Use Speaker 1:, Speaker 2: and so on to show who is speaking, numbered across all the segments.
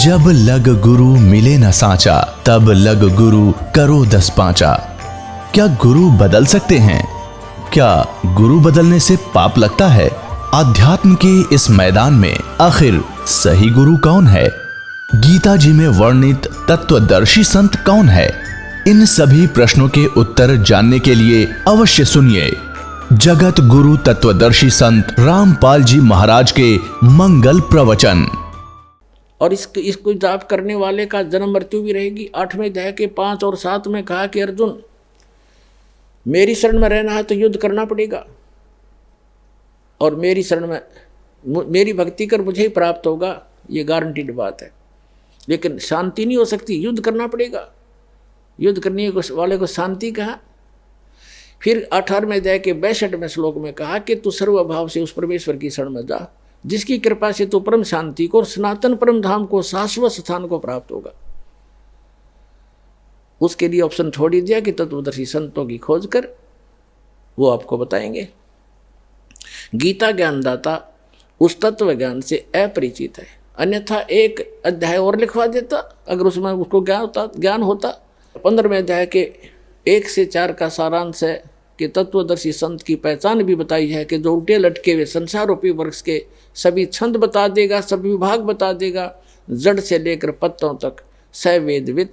Speaker 1: जब लग गुरु मिले न साचा, तब लग गुरु करो 10 पांचा। क्या गुरु बदल सकते हैं? क्या गुरु बदलने से पाप लगता है? अध्यात्म के इस मैदान में आखिर सही गुरु कौन है? गीता जी में वर्णित तत्वदर्शी संत कौन है? इन सभी प्रश्नों के उत्तर जानने के लिए अवश्य सुनिए जगत गुरु तत्वदर्शी संत रामपाल जी महाराज के मंगल प्रवचन।
Speaker 2: और इसको जाप करने वाले का जन्म मृत्यु भी रहेगी। 8वें अध्याय के 5 और 7 में कहा कि अर्जुन, मेरी शरण में रहना है तो युद्ध करना पड़ेगा, और मेरी शरण में मेरी भक्ति कर मुझे ही प्राप्त होगा, ये गारंटीड बात है। लेकिन शांति नहीं हो सकती, युद्ध करना पड़ेगा। युद्ध करने वाले को शांति कहा। फिर 18वें अध्याय के 62वें श्लोक में कहा कि तू सर्वभाव से उस परमेश्वर की शरण में जा, जिसकी कृपा से तो परम शांति को और सनातन परम धाम को, शाश्वत स्थान को प्राप्त होगा। उसके लिए ऑप्शन छोड़ ही दिया कि तत्वदर्शी संतों की खोज कर वो आपको बताएंगे। गीता ज्ञानदाता उस तत्व ज्ञान से अपरिचित है, अन्यथा एक अध्याय और लिखवा देता अगर उसमें उसको ज्ञान होता। 15वें अध्याय के 1 से 4 का सारांश है कि तत्वदर्शी संत की पहचान भी बताई है कि जो उल्टे लटके हुए संसार रूपी वृक्ष के सभी छंद बता देगा, सभी विभाग बता देगा, जड़ से लेकर पत्तों तक सवेदवित,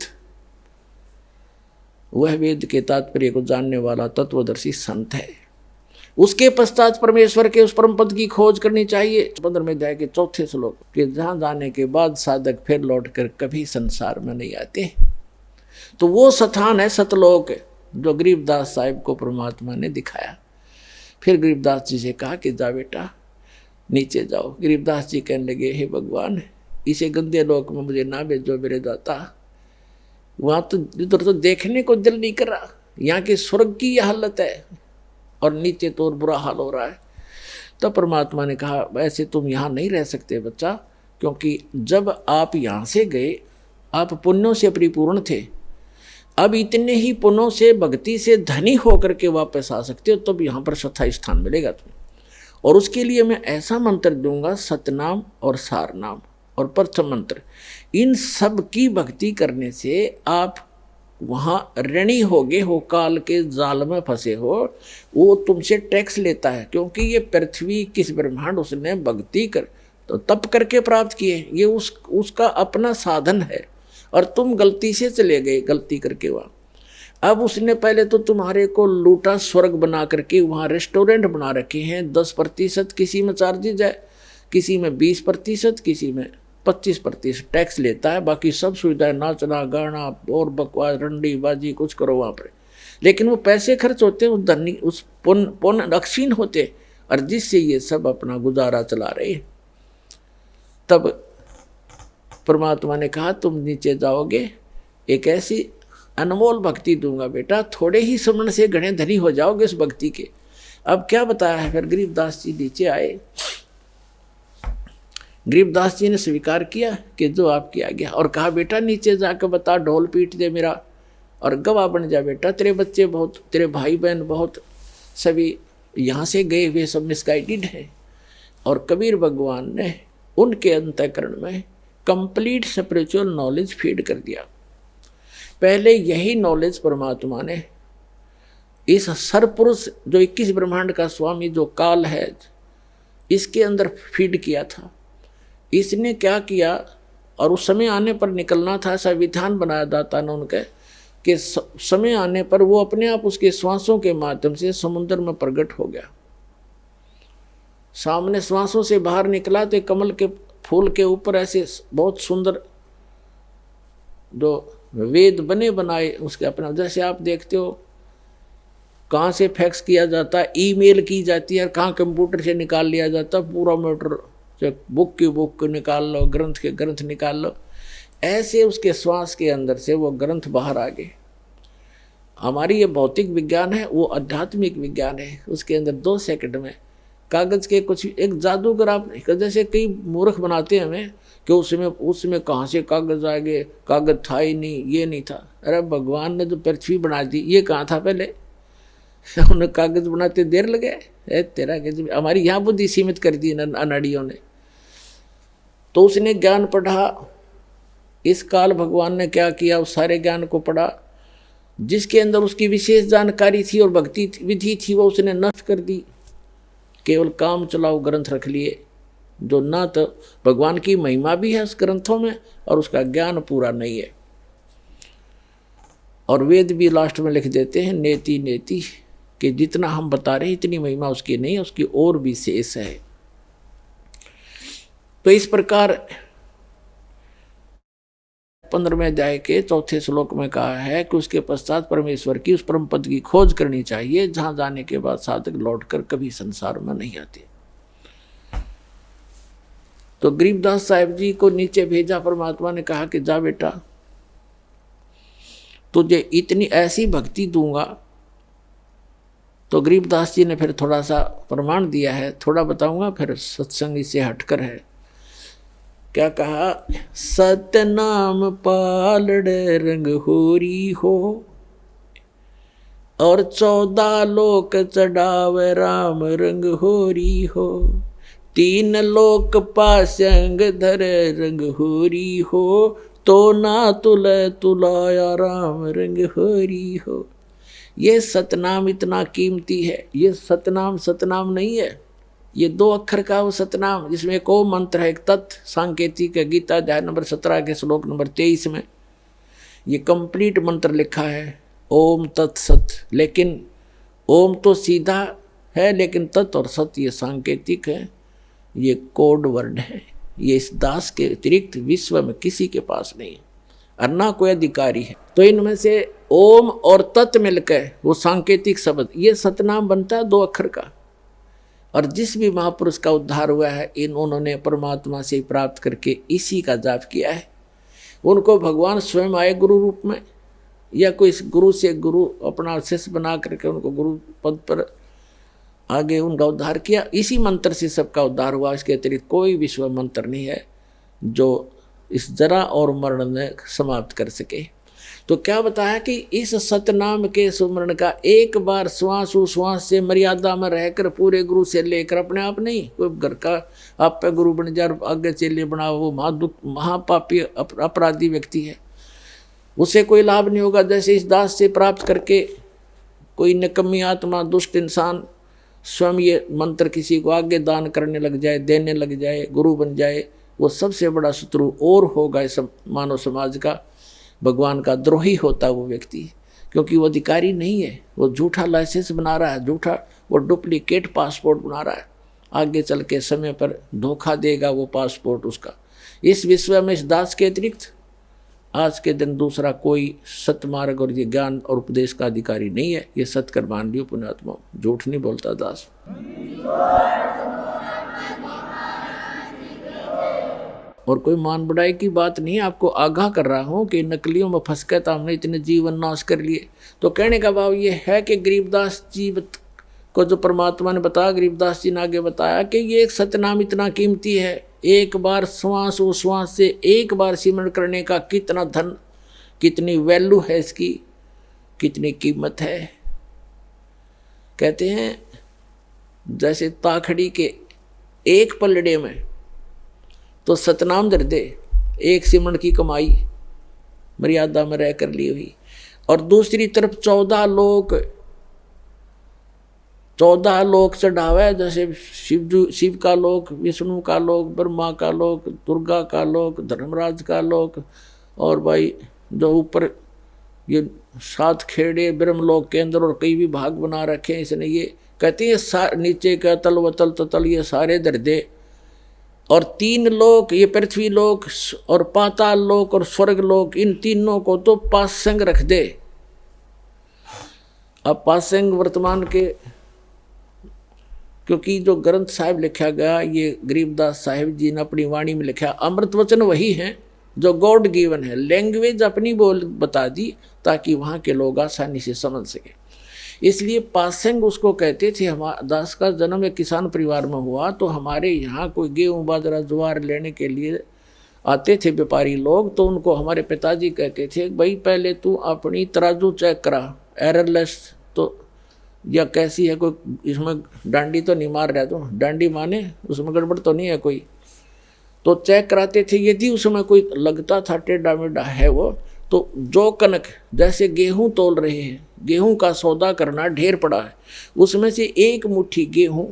Speaker 2: वह वेद के तात्पर्य को जानने वाला तत्वदर्शी संत है। उसके पश्चात परमेश्वर के उस परम पद की खोज करनी चाहिए। 15वें अध्याय के 4 श्लोक के जहां जाने के बाद साधक फिर लौटकर कभी संसार में नहीं आते, तो वो स्थान है सतलोक, जो गरीबदास साहिब को परमात्मा ने दिखाया। फिर गरीबदास जी से कहा कि जा बेटा नीचे जाओ। गरीबदास जी कहने लगे, हे भगवान, इसे गंदे लोक में मुझे ना भेजो मेरे दाता, वहाँ तो इधर तो देखने को दिल नहीं कर रहा। यहाँ के स्वर्ग की यह हालत है और नीचे तो और बुरा हाल हो रहा है। तो परमात्मा ने कहा, वैसे तुम यहाँ नहीं रह सकते बच्चा, क्योंकि जब आप यहाँ से गए आप पुण्यों से परिपूर्ण थे। अब इतने ही पुण्यों से, भक्ति से धनी होकर के वापस आ सकते हो, तब यहाँ पर स्थायी स्थान मिलेगा तुम्हें। और उसके लिए मैं ऐसा मंत्र दूंगा, सतनाम और सारनाम और प्रथम मंत्र, इन सब की भक्ति करने से आप वहाँ ऋणी होगे हो, काल के जाल में फंसे हो। वो तुमसे टैक्स लेता है, क्योंकि ये पृथ्वी किस ब्रह्मांड उसने भक्ति कर तो तप करके प्राप्त किए, ये उसका अपना साधन है। और तुम गलती से चले गए, गलती करके वहाँ। अब उसने पहले तो तुम्हारे को लूटा, स्वर्ग बना करके वहाँ रेस्टोरेंट बना रखे हैं। 10% किसी में चार्जेज है, किसी में 20%, किसी में 25% टैक्स लेता है। बाकी सब सुविधाएं, नाचना गाना और बकवास रंडी बाजी कुछ करो वहाँ पर। लेकिन वो पैसे खर्च होते हैं, उस धनी उस पुण्य अक्षीण होते, और जिससे ये सब अपना गुजारा चला रहे हैं। तब परमात्मा ने कहा, तुम नीचे जाओगे, एक ऐसी अनमोल भक्ति दूंगा बेटा, थोड़े ही सुमन से घने धनी हो जाओगे उस भक्ति के। अब क्या बताया है? फिर गरीबदास जी नीचे आए। गरीबदास जी ने स्वीकार किया कि जो आपकी आज्ञा, और कहा बेटा नीचे जाकर बता, ढोल पीट दे मेरा और गवाह बन जा बेटा। तेरे बच्चे बहुत, तेरे भाई बहन बहुत, सभी यहाँ से गए हुए सब मिसगाइडेड हैं। और कबीर भगवान ने उनके अंतःकरण में कंप्लीट स्पिरिचुअल नॉलेज फीड कर दिया। पहले यही नॉलेज परमात्मा ने इस सरपुरुष, जो 21 ब्रह्मांड का स्वामी, जो काल है, इसके अंदर फीड किया था। इसने क्या किया, और उस समय आने पर निकलना था, ऐसा विधान बनाया दाता ने उनके, कि समय आने पर वो अपने आप उसके श्वासों के माध्यम से समुद्र में प्रकट हो गया। सामने श्वासों से बाहर निकला तो कमल के फूल के ऊपर ऐसे बहुत सुंदर जो वेद बने बनाए उसके अपना, जैसे आप देखते हो कहाँ से फैक्स किया जाता है, ईमेल की जाती है, कहाँ कंप्यूटर से निकाल लिया जाता है, पूरा मैटर, बुक की बुक निकाल लो, ग्रंथ के ग्रंथ निकाल लो, ऐसे उसके श्वास के अंदर से वो ग्रंथ बाहर आ गए। हमारी ये भौतिक विज्ञान है, वो आध्यात्मिक विज्ञान है। उसके अंदर 2 सेकंड में कागज़ के कुछ एक जादूगर, आप जैसे कई मूर्ख बनाते हैं हमें कि उसमें कहाँ से कागज़ आ गए, कागज़ था ही नहीं, ये नहीं था। अरे भगवान ने जो पृथ्वी बना दी, ये कहाँ था पहले? उन्हें कागज़ बनाते देर लगे? तेरा हमारी यहाँ बुद्धि सीमित कर दी अनाड़ियों ने। तो उसने ज्ञान पढ़ा, इस काल भगवान ने क्या किया, उस सारे ज्ञान को पढ़ा, जिसके अंदर उसकी विशेष जानकारी थी और भक्ति विधि थी वो उसने नष्ट कर दी। केवल काम चलाओ ग्रंथ रख लिए, जो ना तो भगवान की महिमा भी है उस ग्रंथों में और उसका ज्ञान पूरा नहीं है। और वेद भी लास्ट में लिख देते हैं नेति नेति, कि जितना हम बता रहे हैं इतनी महिमा उसकी नहीं है, उसकी और भी शेष है। तो इस प्रकार 15वें अध्याय के 4 श्लोक में कहा है कि उसके पश्चात परमेश्वर की उस परम पद की खोज करनी चाहिए, जहां जाने के बाद साधक लौटकर कभी संसार में नहीं आते। तो गरीबदास साहिब जी को नीचे भेजा परमात्मा ने, कहा कि जा बेटा तुझे इतनी ऐसी भक्ति दूंगा। तो गरीबदास जी ने फिर थोड़ा सा प्रमाण दिया है, थोड़ा बताऊंगा फिर सत्संग इससे हटकर है। क्या कहा, सतनाम पालड़ रंग होरी हो, और 14 लोक चढ़ावे राम रंग होरी हो, 3 लोक पासंग धर रंग होरी हो, तो ना तुलाया राम रंग होरी हो। ये सतनाम इतना कीमती है। ये सतनाम सतनाम नहीं है, ये 2 अक्षर का वो सतनाम, जिसमें एक ओम मंत्र है, एक तत् सांकेतिक है। गीता अध्याय नंबर 17 के श्लोक नंबर 23 में ये कंप्लीट मंत्र लिखा है, ओम तत्सत। लेकिन ओम तो सीधा है, लेकिन तत् और सत ये सांकेतिक है, ये कोड वर्ड है। ये इस दास के अतिरिक्त विश्व में किसी के पास नहीं है और ना कोई अधिकारी है। तो इनमें से ओम और तत् मिलकर वो सांकेतिक शब्द, ये सतनाम बनता है 2 अक्षर का। और जिस भी महापुरुष का उद्धार हुआ है, उन्होंने परमात्मा से प्राप्त करके इसी का जाप किया है। उनको भगवान स्वयं आए गुरु रूप में, या कोई गुरु से गुरु अपना शिष्य बना करके उनको गुरु पद पर आगे उनका उद्धार किया। इसी मंत्र से सबका उद्धार हुआ। इसके अतिरिक्त कोई विश्व मंत्र नहीं है जो इस जरा और मरण ने समाप्त कर सके। तो क्या बताया कि इस सतनाम के सुमरण का एक बार श्वास उश्वास से मर्यादा में रहकर पूरे गुरु से लेकर, अपने आप नहीं, कोई घर का आप पे गुरु बन जाए आगे चेले बना, वो महापापी अपराधी व्यक्ति है, उसे कोई लाभ नहीं होगा। जैसे इस दास से प्राप्त करके कोई निकम्मी आत्मा दुष्ट इंसान स्वयं ये मंत्र किसी को आगे दान करने लग जाए, देने लग जाए, गुरु बन जाए, वो सबसे बड़ा शत्रु और होगा इस मानव समाज का। भगवान का द्रोही होता वो व्यक्ति, क्योंकि वो अधिकारी नहीं है। वो झूठा लाइसेंस बना रहा है, झूठा वो डुप्लीकेट पासपोर्ट बना रहा है। आगे चल के समय पर धोखा देगा वो पासपोर्ट उसका। इस विश्व में इस दास के अतिरिक्त आज के दिन दूसरा कोई सतमार्ग और ये ज्ञान और उपदेश का अधिकारी नहीं है। ये सत्कर मान लियो पुण्यात्मा, झूठ नहीं बोलता दास। और कोई मान बढ़ाई की बात नहीं, आपको आगाह कर रहा हूँ कि नकलियों में फंस कर तो हमने इतने जीवन नाश कर लिए। तो कहने का भाव ये है कि गरीबदास जी को जो परमात्मा ने बताया, गरीबदास जी ने आगे बताया कि ये एक सतनाम इतना कीमती है, एक बार श्वास उश्वास से एक बार सिमरण करने का कितना धन, कितनी वैल्यू है इसकी, कितनी कीमत है। कहते हैं जैसे ताखड़ी के एक पलड़े में तो सतनाम धर दे, एक सिमरण की कमाई मर्यादा में रह कर ली हुई, और दूसरी तरफ 14 लोक चढ़ावे, जैसे शिव का लोक, विष्णु का लोक, ब्रह्मा का लोक, दुर्गा का लोक, धर्मराज का लोक, और भाई जो ऊपर ये 7 खेड़े ब्रह्मलोक के अंदर और कई भी भाग बना रखे हैं इसने। ये कहते हैं नीचे का तल वतल ततल ये सारे धर दे, और 3 लोक, ये पृथ्वी लोक और पाताल लोक और स्वर्ग लोक, इन तीनों को तो पासंग रख दे। अब पासंग वर्तमान के, क्योंकि जो ग्रंथ साहिब लिखा गया ये गरीबदास साहिब जी ने अपनी वाणी में लिखा, अमृत वचन वही है जो गॉड गिवन है। लैंग्वेज अपनी बोल बता दी ताकि वहाँ के लोग आसानी से समझ सके। इसलिए पासंग उसको कहते थे। हमारा दास का जन्म एक किसान परिवार में हुआ, तो हमारे यहाँ कोई गेहूँ बाजरा ज्वार लेने के लिए आते थे व्यापारी लोग, तो उनको हमारे पिताजी कहते थे भाई पहले तू अपनी तराजू चेक करा, एररलेस तो या कैसी है, कोई इसमें डांडी तो नहीं मार रहा, तो डांडी माने उसमें गड़बड़ तो नहीं है कोई। तो चेक कराते थे, यदि उसमें कोई लगता था टेढ़ा मेढ़ा है वो, तो जो कनक, जैसे गेहूं तोल रहे हैं, गेहूं का सौदा करना ढेर पड़ा है, उसमें से एक मुट्ठी गेहूं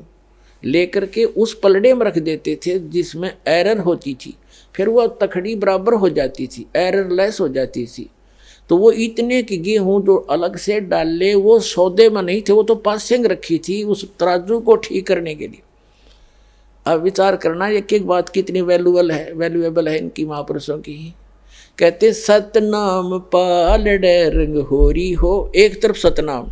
Speaker 2: लेकर के उस पलड़े में रख देते थे जिसमें एरर होती थी, फिर वह तखड़ी बराबर हो जाती थी, एरर लेस हो जाती थी। तो वो इतने की गेहूं जो अलग से डाले वो सौदे में नहीं थे, वो तो पासिंग रखी थी उस तराजू को ठीक करने के लिए। अब विचार करना एक एक बात कितनी वैल्यूएबल है इनकी महापुरुषों की। कहते सतनाम पालड़े रंग होरी हो, एक तरफ सतनाम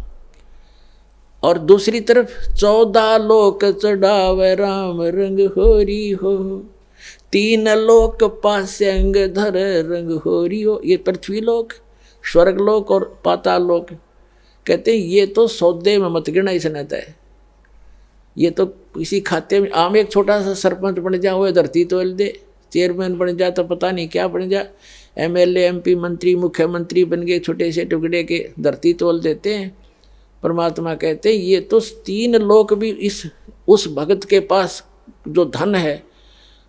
Speaker 2: और दूसरी तरफ 14 लोक चढ़ावे राम रंग होरी हो, 3 लोक पास्यंग धर रंग होरी हो। ये पृथ्वी लोक, स्वर्ग लोक और पाताल लोक। कहते हैं ये तो सौदे में मत गिरना इसने तय, ये तो किसी खाते में। आम एक छोटा सा सरपंच बन जा, वो धरती तोल दे, चेयरमैन बन जा तो पता नहीं क्या बन जा, एमएलए एमपी मंत्री मुख्यमंत्री बन गए, छोटे से टुकड़े के धरती तोल देते हैं। परमात्मा कहते हैं ये तो 3 लोक भी इस उस भगत के पास जो धन है,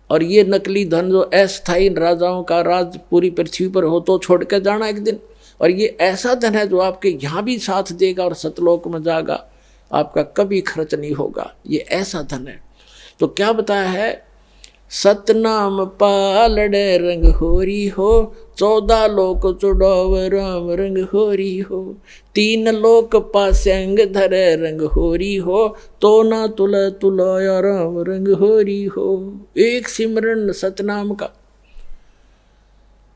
Speaker 2: और ये नकली धन जो अस्थायी राजाओं का राज पूरी पृथ्वी पर हो तो छोड़ कर जाना एक दिन, और ये ऐसा धन है जो आपके यहाँ भी साथ देगा और सतलोक में जाएगा, आपका कभी खर्च नहीं होगा, ये ऐसा धन है। तो क्या बताया है, सतनाम पालड़े रंग होरी हो, 14 लोक चुड़ाव राम रंग होरी हो, 3 लोक पास्यंग धरे रंग होरी हो, तो ना तुला तुलाया राम रंग होरी हो। एक सिमरन सतनाम का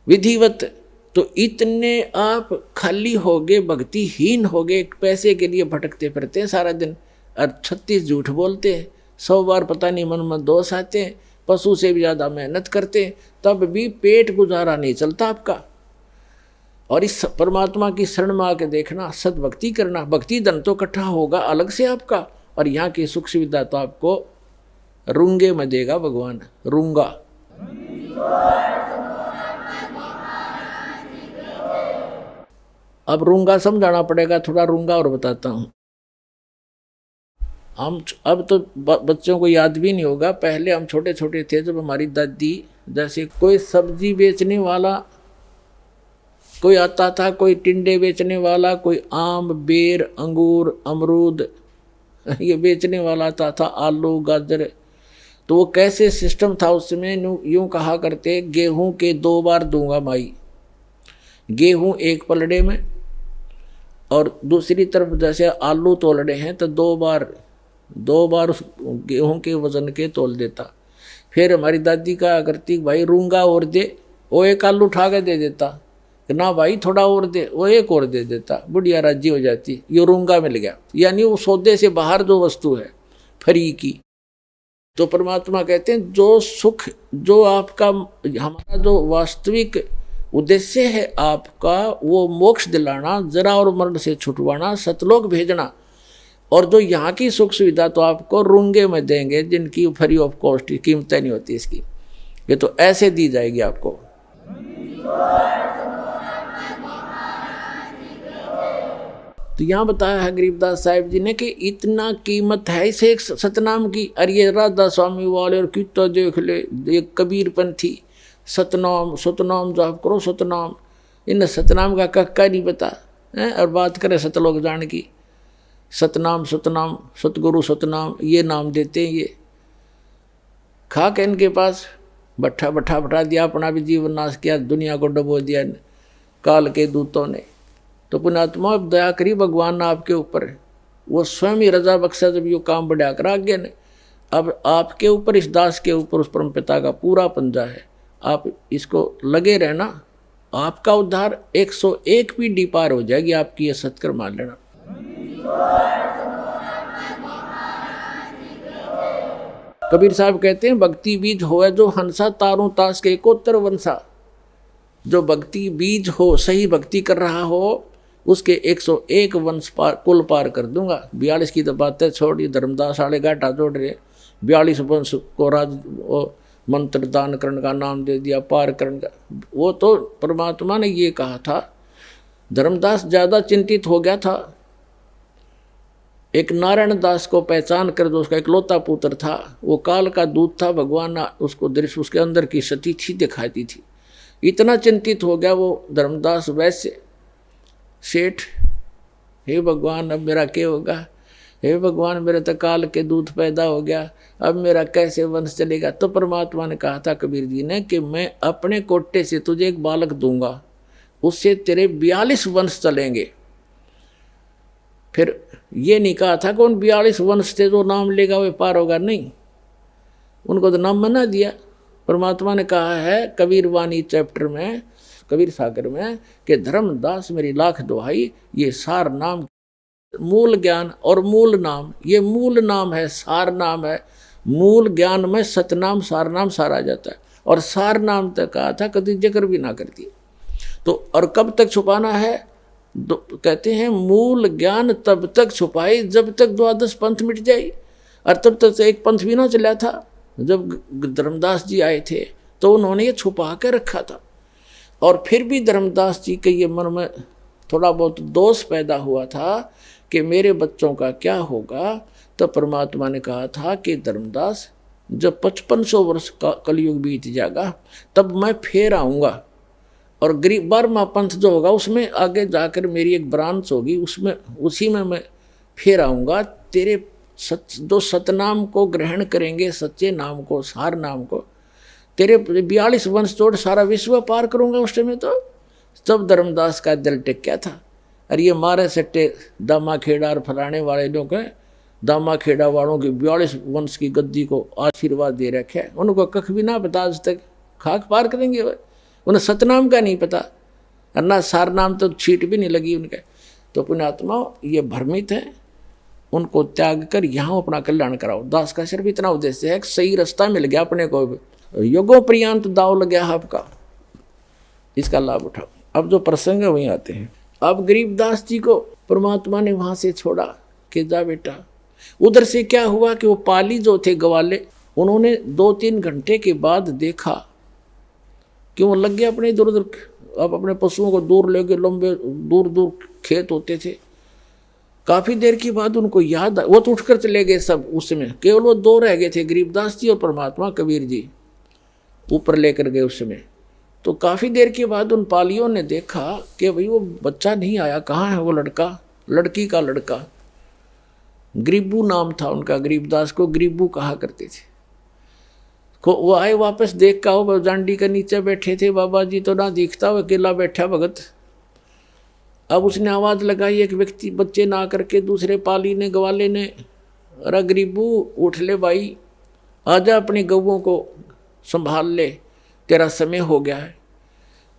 Speaker 2: विधिवत, तो इतने आप खाली हो गए, भक्तिहीन हो गए, पैसे के लिए भटकते फिरते हैं सारा दिन, और 36 झूठ बोलते हैं, 100 बार पता नहीं मन में दोष आते हैं, पशु से भी ज़्यादा मेहनत करते हैं, तब भी पेट गुजारा नहीं चलता आपका। और इस परमात्मा की शरण में आके देखना, सद्भक्ति करना, भक्ति धन तो इकट्ठा होगा अलग से आपका, और यहाँ की सुख सुविधा तो आपको रूंगे में देगा भगवान, रूंगा। अब रूंगा समझाना पड़ेगा, थोड़ा रूंगा और बताता हूँ। हम अब तो बच्चों को याद भी नहीं होगा, पहले हम छोटे छोटे थे जब हमारी दादी, जैसे कोई सब्जी बेचने वाला कोई आता था, कोई टिंडे बेचने वाला, कोई आम बेर अंगूर अमरूद ये बेचने वाला आता था, आलू गाजर। तो वो कैसे सिस्टम था उसमें, यूँ कहा करते, गेहूं के 2 बार दूंगा माई, गेहूं एक पलड़े में, और दूसरी तरफ जैसे आलू तोलने हैं तो 2 बार उस गेहूं के वजन के तोल देता। फिर हमारी दादी कहा करती, भाई रूंगा और दे, वो एक आलू उठा के दे देता, ना भाई थोड़ा और दे, वो एक और दे देता, बुढ़िया राजी हो जाती, ये रूंगा मिल गया। यानी वो सौदे से बाहर जो वस्तु है फ्री की। तो परमात्मा कहते हैं जो सुख, जो आपका हमारा जो वास्तविक उद्देश्य है आपका, वो मोक्ष दिलाना, जरा और मरण से छुटवाना, सतलोक भेजना, और जो यहाँ की सुख सुविधा तो आपको रूंगे में देंगे, जिनकी फ्री ऑफ कॉस्ट कीमतें नहीं होती इसकी, ये तो ऐसे दी जाएगी आपको। तो यहाँ बताया है गरीबदास साहिब जी ने कि इतना कीमत है इसे एक सतनाम की। अरे ये राधा स्वामी वाले और कितना देख ले, एक कबीरपंथी सतनाम सतनाम जाप करो सतनाम, इन सतनाम का कक्का नहीं पता है, और बात करें सतलोक जान की, सतनाम सतनाम सतगुरु सतनाम ये नाम देते हैं। ये खा के इनके पास बैठा दिया, अपना भी जीवन नाश किया, दुनिया को डुबो दिया काल के दूतों ने। तो पुण्यात्मा अब दया करी भगवान ने आपके ऊपर, वो स्वयं ही रजा बख्शा जब ये काम बढ़ा कर आगे ने। अब आपके ऊपर, इस दास के ऊपर उस परम पिता का पूरा पंजा है, आप इसको लगे रहना, आपका उद्धार 101 पीढ़ी पार हो जाएगी आपकी, ये सत्कर मान लेना। कबीर साहब कहते हैं भक्ति बीज होए जो हंसा, तारों तास के एकोत्तर वंशा। जो भक्ति बीज हो, सही भक्ति कर रहा हो, उसके 101 वंश पार, कुल पार कर दूंगा। 42 की तो बातें छोड़ी, धर्मदास वाले घाटा जोड़ रहे, 42 वंश को राज मंत्र दान करने का नाम दे दिया, पार करने का। वो तो परमात्मा ने ये कहा था। धर्मदास ज़्यादा चिंतित हो गया था एक नारायण दास को पहचान कर, जो उसका इकलौता पुत्र था, वो काल का दूत था, भगवान उसको दृश्य उसके अंदर की सती थी दिखाती थी। इतना चिंतित हो गया वो धर्मदास वैश्य सेठ, हे भगवान अब मेरा क्या होगा, हे भगवान मेरे तो काल के दूत पैदा हो गया, अब मेरा कैसे वंश चलेगा। तो परमात्मा ने कहा था कबीर जी ने कि मैं अपने कोटे से तुझे एक बालक दूंगा, उससे तेरे 42 वंश चलेंगे। फिर ये नहीं कहा था कि उन 42 वंश से जो नाम लेगा वे पार होगा, नहीं, उनको तो नाम मना दिया। परमात्मा ने कहा है कबीर वाणी चैप्टर में, कबीर सागर में, कि धर्मदास मेरी लाख दुहाई, ये सार नाम मूल ज्ञान और मूल नाम, ये मूल नाम है, सार नाम है। मूल ज्ञान में सतनाम सार नाम सार आ जाता है, और सार नाम तक कहा था कभी जिक्र भी ना करती। तो और कब तक छुपाना है, कहते हैं मूल ज्ञान तब तक छुपाई जब तक द्वादश पंथ मिट जाए। और तब तक एक पंथ भी ना चला था। जब धर्मदास जी आए थे तो उन्होंने ये छुपा के रखा था, और फिर भी धर्मदास जी के ये मन में थोड़ा बहुत दोष पैदा हुआ था कि मेरे बच्चों का क्या होगा। तो परमात्मा ने कहा था कि धर्मदास जब 5500 वर्ष का कलयुग बीत जाएगा तब मैं फिर आऊँगा, और गरीब 12वां पंथ जो होगा उसमें आगे जाकर मेरी एक ब्रांच होगी, उसमें उसी में मैं फिर आऊँगा। तेरे जो सतनाम को ग्रहण करेंगे, सच्चे नाम को, सार नाम को, तेरे 42 वंश तोड़ सारा विश्व पार करूँगा उस समय। तो तब धर्मदास का दिल टिक गया था। अरे ये मारे सट्टे दामा खेड़ा और फलाने वाले लोग हैं, दामा खेड़ा वालों की 42 वंश की गद्दी को आशीर्वाद दे रखे, उनको कख भी ना पता, आज तक खाक पार करेंगे वो, उन्हें सतनाम का नहीं पता, और ना सार नाम तो छीट भी नहीं लगी उनके। तो पुण्यात्मा ये भ्रमित है, उनको त्याग कर यहाँ अपना कल्याण कराओ। दास का सिर्फ इतना उद्देश्य है कि सही रास्ता मिल गया अपने को, युगों पर्यंत दाव लग गया आपका, इसका लाभ उठाओ। अब जो प्रसंग है वहीं आते हैं। अब गरीबदास जी को परमात्मा ने वहां से छोड़ा कि जा बेटा। उधर से क्या हुआ कि वो पाली जो थे ग्वाले, उन्होंने 2-3 घंटे के बाद देखा कि वो लग गया अपने इधर उधर, अब अपने पशुओं को दूर ले गए, लंबे दूर दूर खेत होते थे। काफी देर के बाद उनको याद, वो तो उठकर चले गए सब, उसमें केवल वो 2 रह गए थे, गरीबदास जी और परमात्मा कबीर जी ऊपर लेकर गए उस समय। तो काफ़ी देर के बाद उन पालियों ने देखा कि भाई वो बच्चा नहीं आया, कहाँ है वो लड़का, लड़की का लड़का। गरीबू नाम था उनका, गरीबदास को गरीबू कहा करते थे। वो आए वापस, देख का वो जांडी के नीचे बैठे थे, बाबा जी तो ना दिखता, वो अकेला बैठा भगत। अब उसने आवाज़ लगाई, एक व्यक्ति बच्चे ना करके, दूसरे पाली ने, ग्वाले ने, अरे गरीबू उठ ले भाई, आजा अपनी गऊओं को संभाल ले, तेरा समय हो गया है।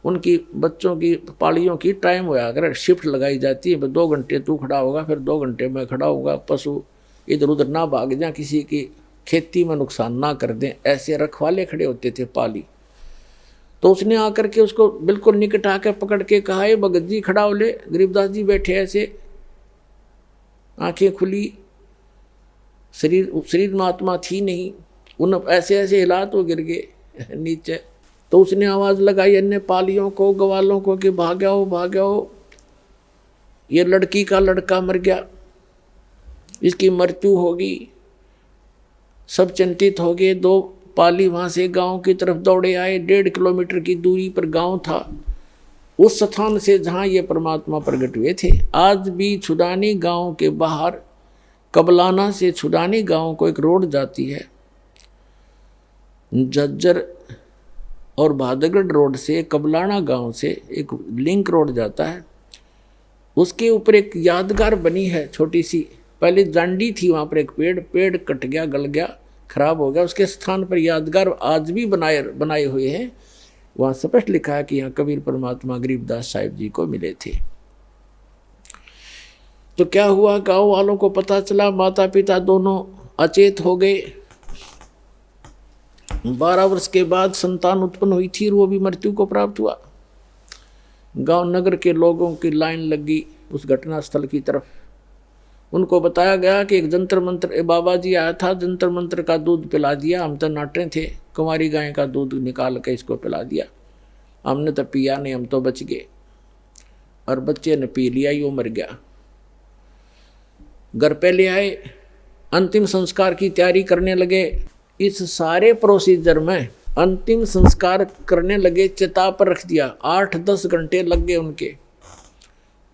Speaker 2: उनकी बच्चों की पालियों की टाइम होया, अगर शिफ्ट लगाई जाती है, 2 घंटे तू खड़ा होगा, फिर 2 घंटे मैं खड़ा होगा, पशु इधर उधर ना भाग जाए, किसी की खेती में नुकसान ना कर दें, ऐसे रखवाले खड़े होते थे पाली। तो उसने आकर के उसको बिल्कुल निकट आकर पकड़ के कहा, ये भगत जी खड़ा हो ले। गरीबदास जी बैठे ऐसे, आंखें खुली, शरीर महात्मा थी नहीं, उन ऐसे ऐसे हिला तो गिर गए नीचे। तो उसने आवाज़ लगाई अन्य पालियों को, ग्वालों को कि भाग्याओ भाग्याओ, ये लड़की का लड़का मर गया, इसकी मृत्यु होगी। सब चिंतित हो गए। 2 पाली वहाँ से गांव की तरफ दौड़े आए। 1.5 किलोमीटर की दूरी पर गांव था, उस स्थान से जहाँ ये परमात्मा प्रकट हुए थे। आज भी छुडानी गांव के बाहर, कबलाना से छुडानी गांव को एक रोड जाती है, झज्जर और भादगढ़ रोड से कबलाना गांव से एक लिंक रोड जाता है। उसके ऊपर एक यादगार बनी है छोटी सी, पहले जांडी थी, वहाँ पर एक पेड़ कट गया, गल गया, खराब हो गया, उसके स्थान पर यादगार आज भी बनाए हुए हैं। वहाँ स्पष्ट लिखा है कि यहाँ कबीर परमात्मा गरीबदास साहिब जी को मिले थे। तो क्या हुआ, गांव वालों को पता चला, माता पिता दोनों अचेत हो गए। 12 वर्ष के बाद संतान उत्पन्न हुई थी और वो भी मृत्यु को प्राप्त हुआ। गांव नगर के लोगों की लाइन लगी उस घटना स्थल की तरफ। उनको बताया गया कि एक जंतर मंत्र, बाबा जी आया था, जंतर मंत्र का दूध पिला दिया। हम तो नाटे थे, कुंवारी गाय का दूध निकाल के इसको पिला दिया, हमने तो पिया नहीं, हम तो बच गए। और बच्चे ने पी लिया, यो मर गया। घर पे ले आए, अंतिम संस्कार की तैयारी करने लगे। इस सारे प्रोसीजर में अंतिम संस्कार करने लगे, चिता पर रख दिया। 8-10 घंटे लग गए उनके।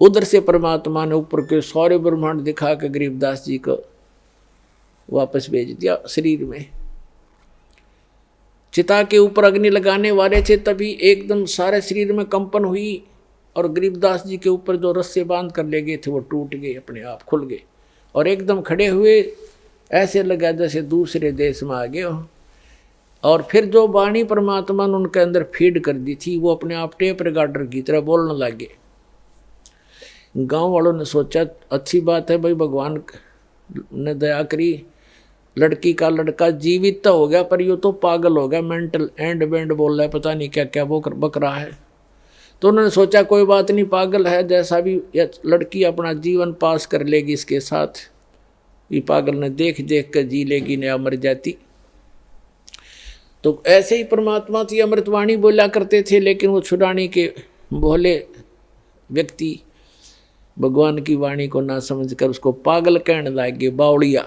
Speaker 2: उधर से परमात्मा ने ऊपर के सारे ब्रह्मांड दिखा के गरीबदास जी को वापस भेज दिया शरीर में। चिता के ऊपर अग्नि लगाने वाले थे, तभी एकदम सारे शरीर में कंपन हुई और गरीबदास जी के ऊपर जो रस्से बांध कर ले गए थे वो टूट गए, अपने आप खुल गए और एकदम खड़े हुए। ऐसे लगा जैसे दूसरे देश में आ गए हो। और फिर जो वाणी परमात्मा ने उनके अंदर फीड कर दी थी वो अपने आप टेप रिकॉर्डर की तरह बोलने लगे। गांव वालों ने सोचा अच्छी बात है भाई, भगवान ने दया करी, लड़की का लड़का जीवित तो हो गया पर ये तो पागल हो गया, मेंटल एंड बैंड बोल रहा है, पता नहीं क्या क्या वो बक रहा है। तो उन्होंने सोचा कोई बात नहीं, पागल है, जैसा भी लड़की अपना जीवन पास कर लेगी इसके साथ। ये पागल ने देख देख कर जी लेगी, नया मर जाती। तो ऐसे ही परमात्मा की अमृतवाणी बोला करते थे, लेकिन वो छुड़ाने के भोले व्यक्ति भगवान की वाणी को ना समझकर उसको पागल कहने लगे, बावड़िया,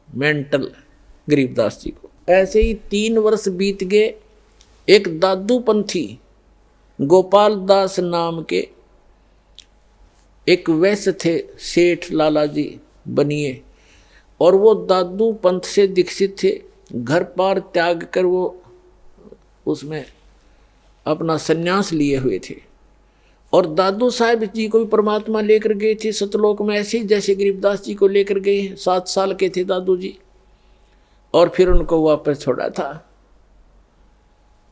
Speaker 2: मेंटल, गरीबदास जी को। ऐसे ही 3 वर्ष बीत गए। एक दादू पंथी गोपाल दास नाम के एक वैश्य थे, सेठ लाला जी बनिए, और वो दादू पंथ से दीक्षित थे। घर पार त्याग कर वो उसमें अपना सन्यास लिए हुए थे। और दादू साहब जी को भी परमात्मा लेकर गए थे सतलोक में, ऐसे ही जैसे गरीबदास जी को लेकर गए। 7 साल के थे दादू जी और फिर उनको वापस छोड़ा था।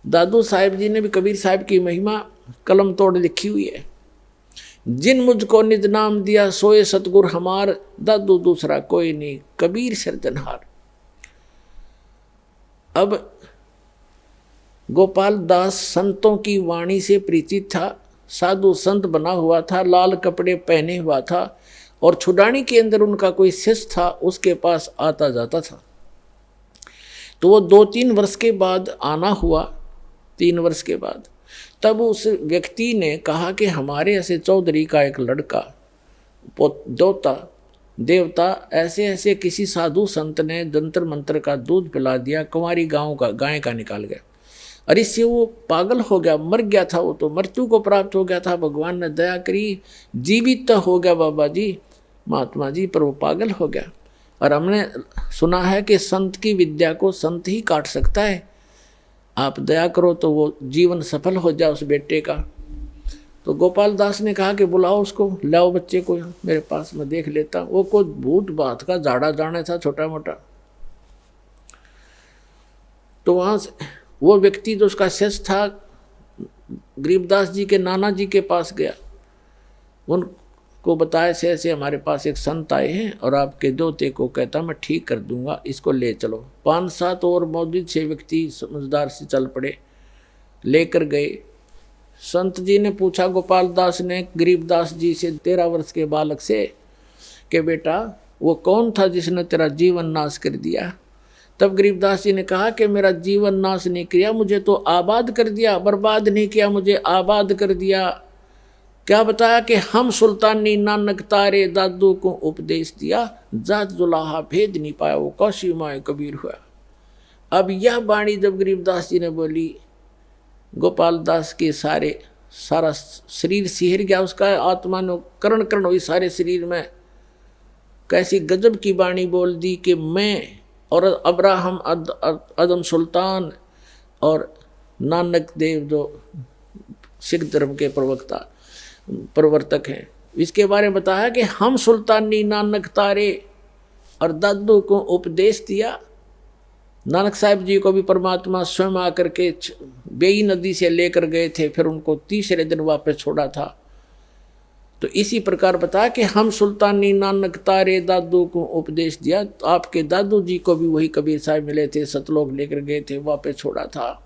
Speaker 2: दादू साहब जी ने भी कबीर साहब की महिमा कलम तोड़ लिखी हुई है। जिन मुझको निज नाम दिया सोए सतगुर हमार, दादू दूसरा कोई नहीं, कबीर सिरजनहार। अब गोपाल दास संतों की वाणी से परिचित था, साधु संत बना हुआ था, लाल कपड़े पहने हुआ था और छुड़ानी के अंदर उनका कोई शिष्य था, उसके पास आता जाता था। तो वो 2-3 वर्ष के बाद आना हुआ। 3 वर्ष के बाद तब उस व्यक्ति ने कहा कि हमारे ऐसे चौधरी का एक लड़का देवता ऐसे ऐसे किसी साधु संत ने जंतर मंत्र का दूध पिला दिया, कुंवारी गाय का निकाल गया, और इससे वो पागल हो गया, मर गया था, वो तो मृत्यु को प्राप्त हो गया था। भगवान ने दया करी, जीवित तो हो गया बाबा जी, महात्मा जी, पर वो पागल हो गया। और हमने सुना है कि संत की विद्या को संत ही काट सकता है, आप दया करो तो वो जीवन सफल हो जाए उस बेटे का। तो गोपाल दास ने कहा कि बुलाओ उसको, लाओ बच्चे को मेरे पास, मैं देख लेता। वो कोई भूत बात का झाड़ा जाने था छोटा मोटा। तो वहाँ से वो व्यक्ति जो उसका शिष्य था गरीबदास जी के नाना जी के पास गया, उनको बताया से ऐसे हमारे पास एक संत आए हैं और आपके दोते को कहता मैं ठीक कर दूंगा, इसको ले चलो। 5-7 और मौजूद 6 व्यक्ति समझदार से चल पड़े, लेकर गए। संत जी ने पूछा गोपाल दास ने गरीबदास जी से 13 वर्ष के बालक से कि बेटा वो कौन था जिसने तेरा जीवन नाश कर दिया? तब गरीबदास जी ने कहा कि मेरा जीवन नाश नहीं किया, मुझे तो आबाद कर दिया, बर्बाद नहीं किया, मुझे आबाद कर दिया। क्या बताया कि हम सुल्तानी नानक तारे दादू को उपदेश दिया, जात जुलाहा भेद नहीं पाया, वो कौशी माए कबीर हुआ। अब यह वाणी जब गरीबदास जी ने बोली, गोपाल दास के सारा शरीर सिहर गया, उसका आत्मा ने करण हुई सारे शरीर में। कैसी गजब की वाणी बोल दी कि मैं और अब्राहम अदम सुल्तान और नानक देव जो सिख धर्म के प्रवर्तक हैं, इसके बारे में बताया कि हम सुल्तानी नानक तारे और दादू को उपदेश दिया। नानक साहब जी को भी परमात्मा स्वयं आकर के बेई नदी से लेकर गए थे, फिर उनको 3रे दिन वापस छोड़ा था। तो इसी प्रकार बताया कि हम सुल्तानी नानक तारे दादू को उपदेश दिया। तो आपके दादू जी को भी वही कबीर साहब मिले थे, सतलोक लेकर गए थे, वापस छोड़ा था।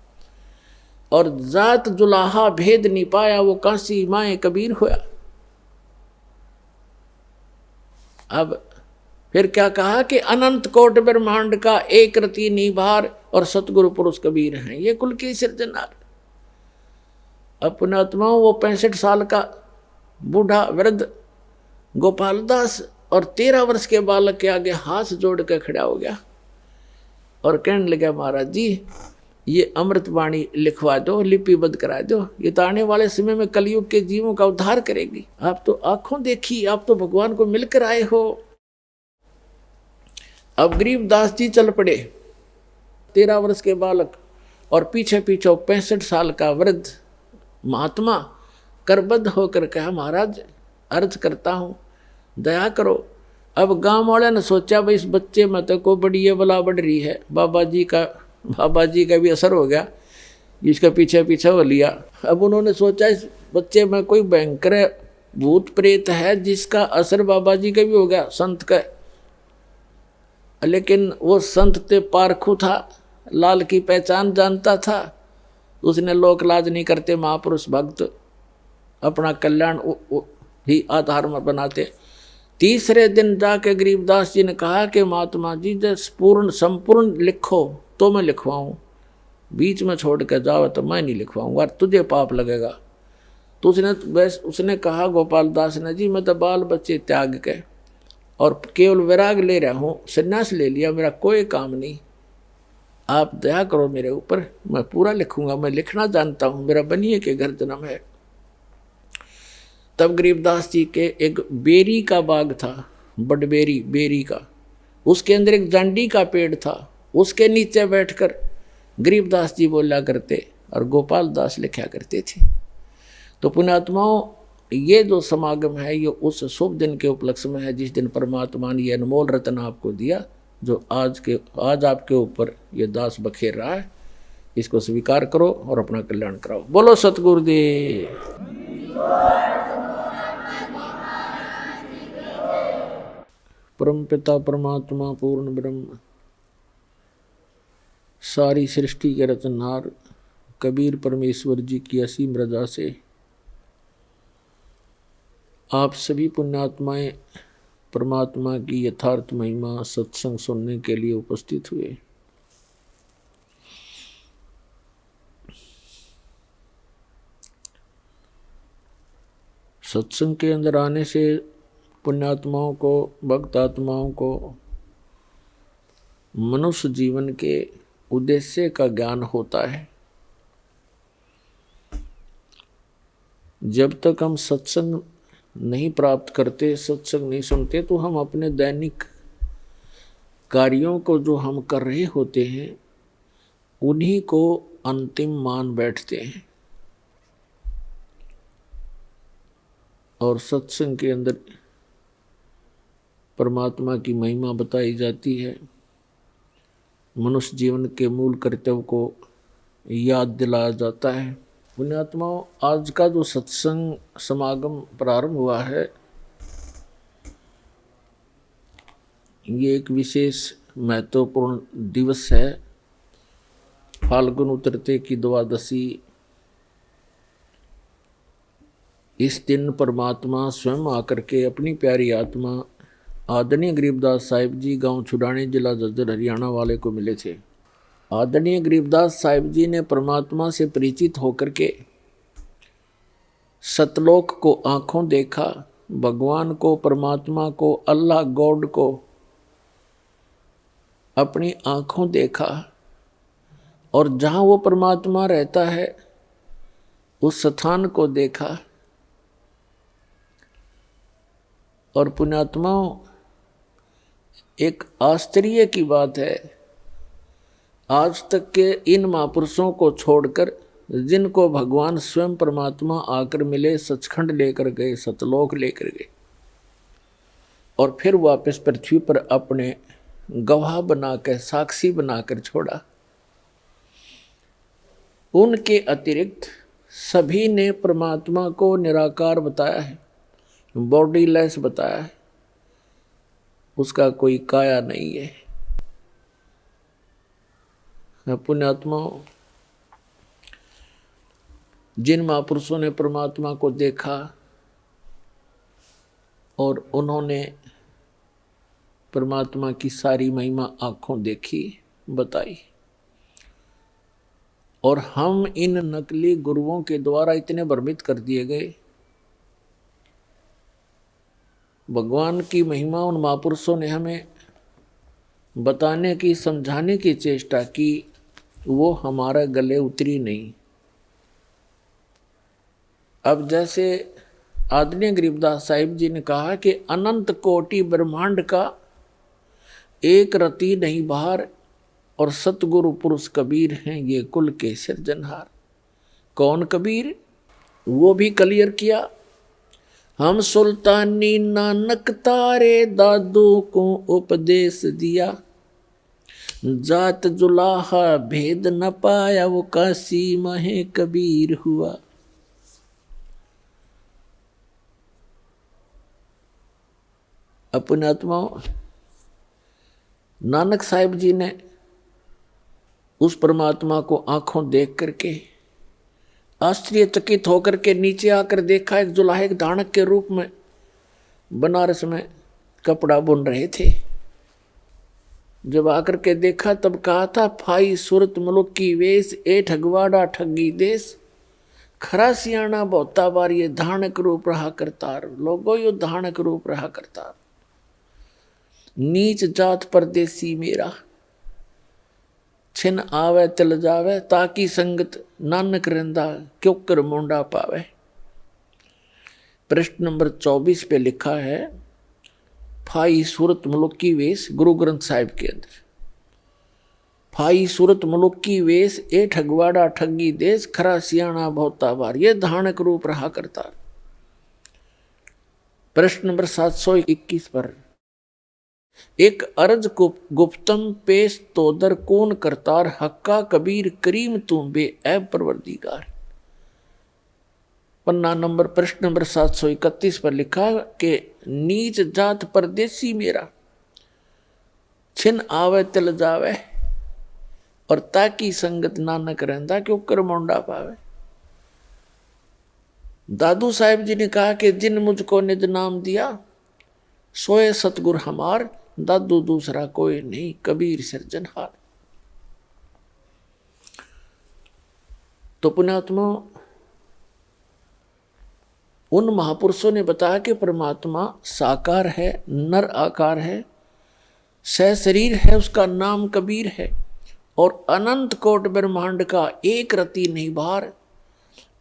Speaker 2: और जात जुलाहा भेद नहीं पाया, वो काशी माए कबीर हुआ। अब फिर क्या कहा कि अनंत कोट ब्रह्मांड का एक रति निभार और सतगुरु पुरुष कबीर हैं, ये कुल की सिरजनहार। अपनात्माओं वो 65 साल का बूढ़ा वृद्ध गोपाल दास और 13 वर्ष के बालक के आगे हाथ जोड़ कर खड़ा हो गया और कहने लगा, महाराज जी ये अमृतवाणी लिखवा दो, लिपिबद्ध करा दो, ये तो आने वाले समय में कलयुग के जीवों का उद्धार करेगी। आप तो आंखों देखी, आप तो भगवान को मिलकर आए हो। अब गरीबदास जी चल पड़े, 13 वर्ष के बालक और पीछे पीछे 65 साल का वृद्ध महात्मा करबद्ध होकर कहा, महाराज अर्ज करता हूं दया करो। अब गांव वाले ने सोचा भाई इस बच्चे में तो को बड़ी ये बला बढ़ रही है, बाबा जी का भी असर हो गया, जिसका पीछे पीछे हो लिया। अब उन्होंने सोचा इस बच्चे में कोई भयंकर भूत प्रेत है जिसका असर बाबा जी का भी हो गया, संत का। लेकिन वो संत ते पारखू था, लाल की पहचान जानता था, उसने लोक लाज नहीं करते, महापुरुष भक्त अपना कल्याण ही आधार में बनाते। तीसरे दिन जाके गरीबदास जी ने कहा कि महात्मा जी जब संपूर्ण लिखो तो मैं लिखवाऊँ, बीच में छोड़ कर जाओ तो मैं नहीं लिखवाऊँगा, तुझे पाप लगेगा। तो उसने कहा गोपाल दास ने, जी मैं तो बाल बच्चे त्याग के और केवल वैराग ले रहा हूँ, संन्यास ले लिया, मेरा कोई काम नहीं, आप दया करो मेरे ऊपर, मैं पूरा लिखूंगा, मैं लिखना जानता हूँ, मेरा बनिए के घर जन्म है। तब गरीबदास जी के एक बेरी का बाग था, बड़बेरी बेरी का, उसके अंदर एक जांडी का पेड़ था, उसके नीचे बैठकर गरीबदास जी बोला करते और गोपाल दास लिखा करते थे। तो पुण्यात्माओं, ये जो समागम है ये उस शुभ दिन के उपलक्ष्य में है जिस दिन परमात्मा ने ये अनमोल रत्न आपको दिया, जो आज आपके ऊपर ये दास बखेर रहा है। इसको स्वीकार करो और अपना कल्याण कराओ। बोलो सतगुरुदेव। परम पिता परमात्मा पूर्ण ब्रह्म, सारी सृष्टि के रचनहार कबीर परमेश्वर जी की असीम रजा से आप सभी पुण्यात्माएं परमात्मा की यथार्थ महिमा सत्संग सुनने के लिए उपस्थित हुए। सत्संग के अंदर आने से पुण्यात्माओं को, भक्त आत्माओं को मनुष्य जीवन के उद्देश्य का ज्ञान होता है। जब तक हम सत्संग नहीं प्राप्त करते, सत्संग नहीं सुनते, तो हम अपने दैनिक कार्यों को जो हम कर रहे होते हैं उन्हीं को अंतिम मान बैठते हैं। और सत्संग के अंदर परमात्मा की महिमा बताई जाती है, मनुष्य जीवन के मूल कर्तव्य को याद दिलाया जाता है। पुण्यात्माओं, आज का जो सत्संग समागम प्रारंभ हुआ है ये एक विशेष महत्वपूर्ण दिवस है। फाल्गुन उतरते की द्वादशी, इस दिन परमात्मा स्वयं आकर के अपनी प्यारी आत्मा आदरणीय गरीबदास साहिब जी गांव छुड़ाने जिला झज्जर हरियाणा वाले को मिले थे। आदरणीय गरीबदास साहिब जी ने परमात्मा से परिचित होकर के सतलोक को आंखों देखा, भगवान को, परमात्मा को, अल्लाह गॉड को अपनी आंखों देखा और जहाँ वो परमात्मा रहता है उस स्थान को देखा। और पुण्यात्माओं, एक आश्चर्य की बात है, आज तक के इन महापुरुषों को छोड़कर जिनको भगवान स्वयं परमात्मा आकर मिले, सचखंड लेकर गए, सतलोक लेकर गए और फिर वापस पृथ्वी पर अपने गवाह बनाकर, साक्षी बनाकर छोड़ा, उनके अतिरिक्त सभी ने परमात्मा को निराकार बताया है, बॉडीलेस बताया है, उसका कोई काया नहीं है। पुण्यात्माओं, जिन महापुरुषों ने परमात्मा को देखा और उन्होंने परमात्मा की सारी महिमा आंखों देखी, बताई, और हम इन नकली गुरुओं के द्वारा इतने भ्रमित कर दिए गए, भगवान की महिमा उन महापुरुषों ने हमें बताने की, समझाने की चेष्टा की, वो हमारा गले उतरी नहीं। अब जैसे आदरणीय गरीबदास साहिब जी ने कहा कि अनंत कोटि ब्रह्मांड का एक रति नहीं बाहर, और सतगुरु पुरुष कबीर हैं ये कुल के सिरजनहार। कौन कबीर? वो भी क्लियर किया। हम सुल्तानी नानक तारे दादू को उपदेश दिया, जात जुलाहा भेद न पाया वो काशी महे कबीर हुआ। अपने आत्माओं, नानक साहिब जी ने उस परमात्मा को आंखों देख करके आश्चर्यचकित होकर के नीचे आकर देखा, एक जुलाहे एक दानक के रूप में बनारस में कपड़ा बुन रहे थे। जब आकर के देखा तब कहा था, फाई सूरत मुल्क की वेश ए ठगवाड़ा ठगी देश, खरा सियाणा बहुता बार ये धानक रूप रहा करतार। लोगों यो धानक रूप रहा करतार। नीच जात परदेसी मेरा, छिन आवे तिल जावे, ताकि संगत नानक रंदा क्यों कर मोंडा पावे। प्रश्न नंबर 24 पे लिखा है, फाई सूरत मुल्क की वेश, गुरु ग्रंथ साहिब के अंदर, फाई सूरत मुल्क की वेश ए ठगवाड़ा ठगी देश, खरा सियाणा बहुता बार ये धानक रूप रहा करता। प्रश्न नंबर 721 पर, एक अर्ज गुप्तम पेश तोदर कौन करतार, हक्का कबीर करीम तू बे ऐब परवरदिगार। पन्ना नंबर प्रश्न नंबर 731 पर लिखा कि नीच जात परदेसी मेरा, छिन आवे तिल जावे, और ताकि संगत नानक रहंदा क्यों कर मोंडा पावे। दादू साहिब जी ने कहा कि जिन मुझको निज नाम दिया, सोए सतगुर हमार, दादू दूसरा कोई नहीं कबीर सिरजनहार। तो पुण्यात्मा, उन महापुरुषों ने बताया कि परमात्मा साकार है, नर आकार है, सह शरीर है, उसका नाम कबीर है, और अनंत कोट ब्रह्मांड का एक रति नहीं बाहर।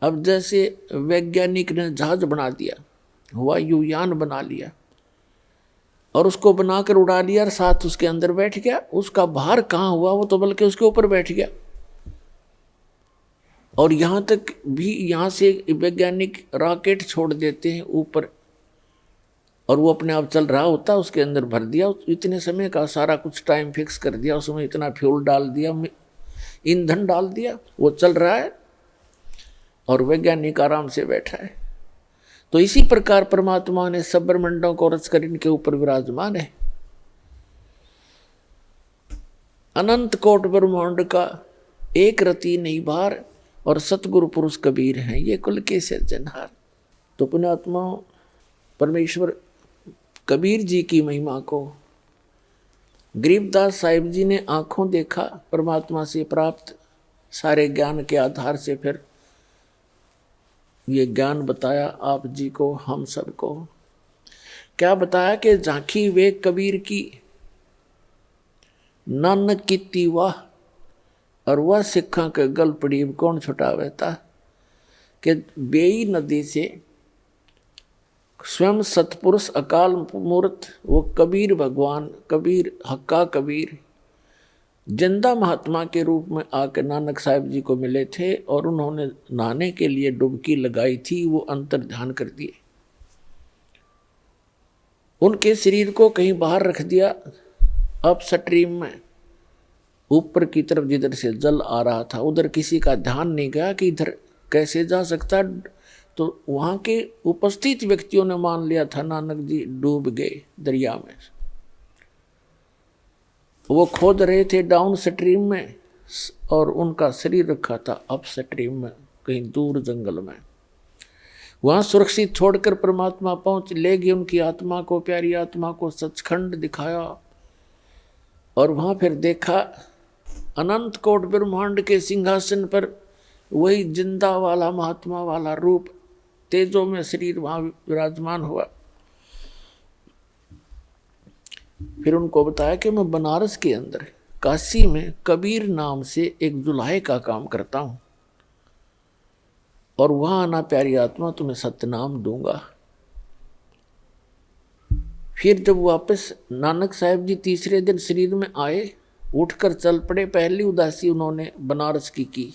Speaker 2: अब जैसे वैज्ञानिक ने जहाज बना दिया, वायुयान बना लिया और उसको बनाकर उड़ा लिया और साथ उसके अंदर बैठ गया, उसका भार कहाँ हुआ, वो तो बल्कि उसके ऊपर बैठ गया। और यहाँ तक भी, यहाँ से वैज्ञानिक रॉकेट छोड़ देते हैं ऊपर और वो अपने आप चल रहा होता, उसके अंदर भर दिया, इतने समय का सारा कुछ टाइम फिक्स कर दिया, उसमें इतना फ्यूल डाल दिया, ईंधन डाल दिया, वो चल रहा है और वैज्ञानिक आराम से बैठा है। तो इसी प्रकार परमात्मा ने सब ब्रह्मांडों को रच कर इनके ऊपर विराजमान है। अनंत कोट ब्रह्मांड का एक रति नहीं बाहर, और सतगुरु पुरुष कबीर हैं ये कुल के सिरजनहार। तो पुण्यात्मा, परमेश्वर कबीर जी की महिमा को गरीबदास साहिब जी ने आंखों देखा, परमात्मा से प्राप्त सारे ज्ञान के आधार से फिर ये ज्ञान बताया आप जी को, हम सबको। क्या बताया कि झांकी वे कबीर की, नानक कीती वाह, और वह सिखा के गल पड़ी कौन छुटावे था। कि बेई नदी से स्वयं सतपुरुष अकाल मूर्त वो कबीर भगवान, कबीर हक्का कबीर जिंदा महात्मा के रूप में आकर नानक साहिब जी को मिले थे, और उन्होंने नहाने के लिए डुबकी लगाई थी, वो अंतर ध्यान कर दिए, उनके शरीर को कहीं बाहर रख दिया अप स्ट्रीम में, ऊपर की तरफ जिधर से जल आ रहा था उधर किसी का ध्यान नहीं गया कि इधर कैसे जा सकता। तो वहां के उपस्थित व्यक्तियों ने मान लिया था नानक जी डूब गए दरिया में। वो खोद रहे थे डाउन स्ट्रीम में और उनका शरीर रखा था अप स्ट्रीम में, कहीं दूर जंगल में। वहां सुरक्षित छोड़कर परमात्मा पहुंच ले गए उनकी आत्मा को, प्यारी आत्मा को सचखंड दिखाया, और वहां फिर देखा अनंत कोट ब्रह्मांड के सिंहासन पर वही जिंदा वाला महात्मा वाला रूप तेजो में शरीर वहां विराजमान हुआ। फिर उनको बताया कि मैं बनारस के अंदर काशी में कबीर नाम से एक जुलाहे का काम करता हूं और वहां आना प्यारी आत्मा तुम्हें सत्यनाम दूंगा। फिर जब वापस नानक साहब जी तीसरे दिन शरीर में आए, उठकर चल पड़े। पहली उदासी उन्होंने बनारस की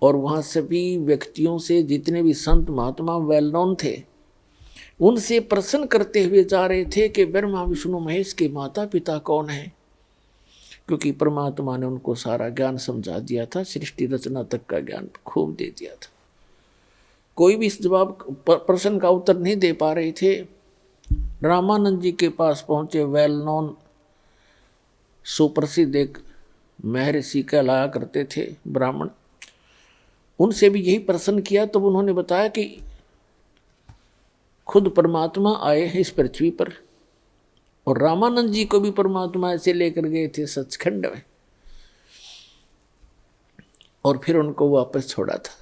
Speaker 2: और वहां सभी व्यक्तियों से, जितने भी संत महात्मा वेल नोन थे, उनसे प्रश्न करते हुए जा रहे थे कि ब्रह्मा विष्णु महेश के माता पिता कौन है, क्योंकि परमात्मा ने उनको सारा ज्ञान समझा दिया था, सृष्टि रचना तक का ज्ञान खूब दे दिया था। कोई भी इस जवाब प्रश्न का उत्तर नहीं दे पा रहे थे। रामानंद जी के पास पहुंचे वेल नोन सुप्रसिद्ध एक महर्षि कहलाया करते थे ब्राह्मण, उनसे भी यही प्रश्न किया। तब उन्होंने बताया कि खुद परमात्मा आए हैं इस पृथ्वी पर और रामानंद जी को भी परमात्मा ऐसे लेकर गए थे सचखंड में और फिर उनको वापस छोड़ा था।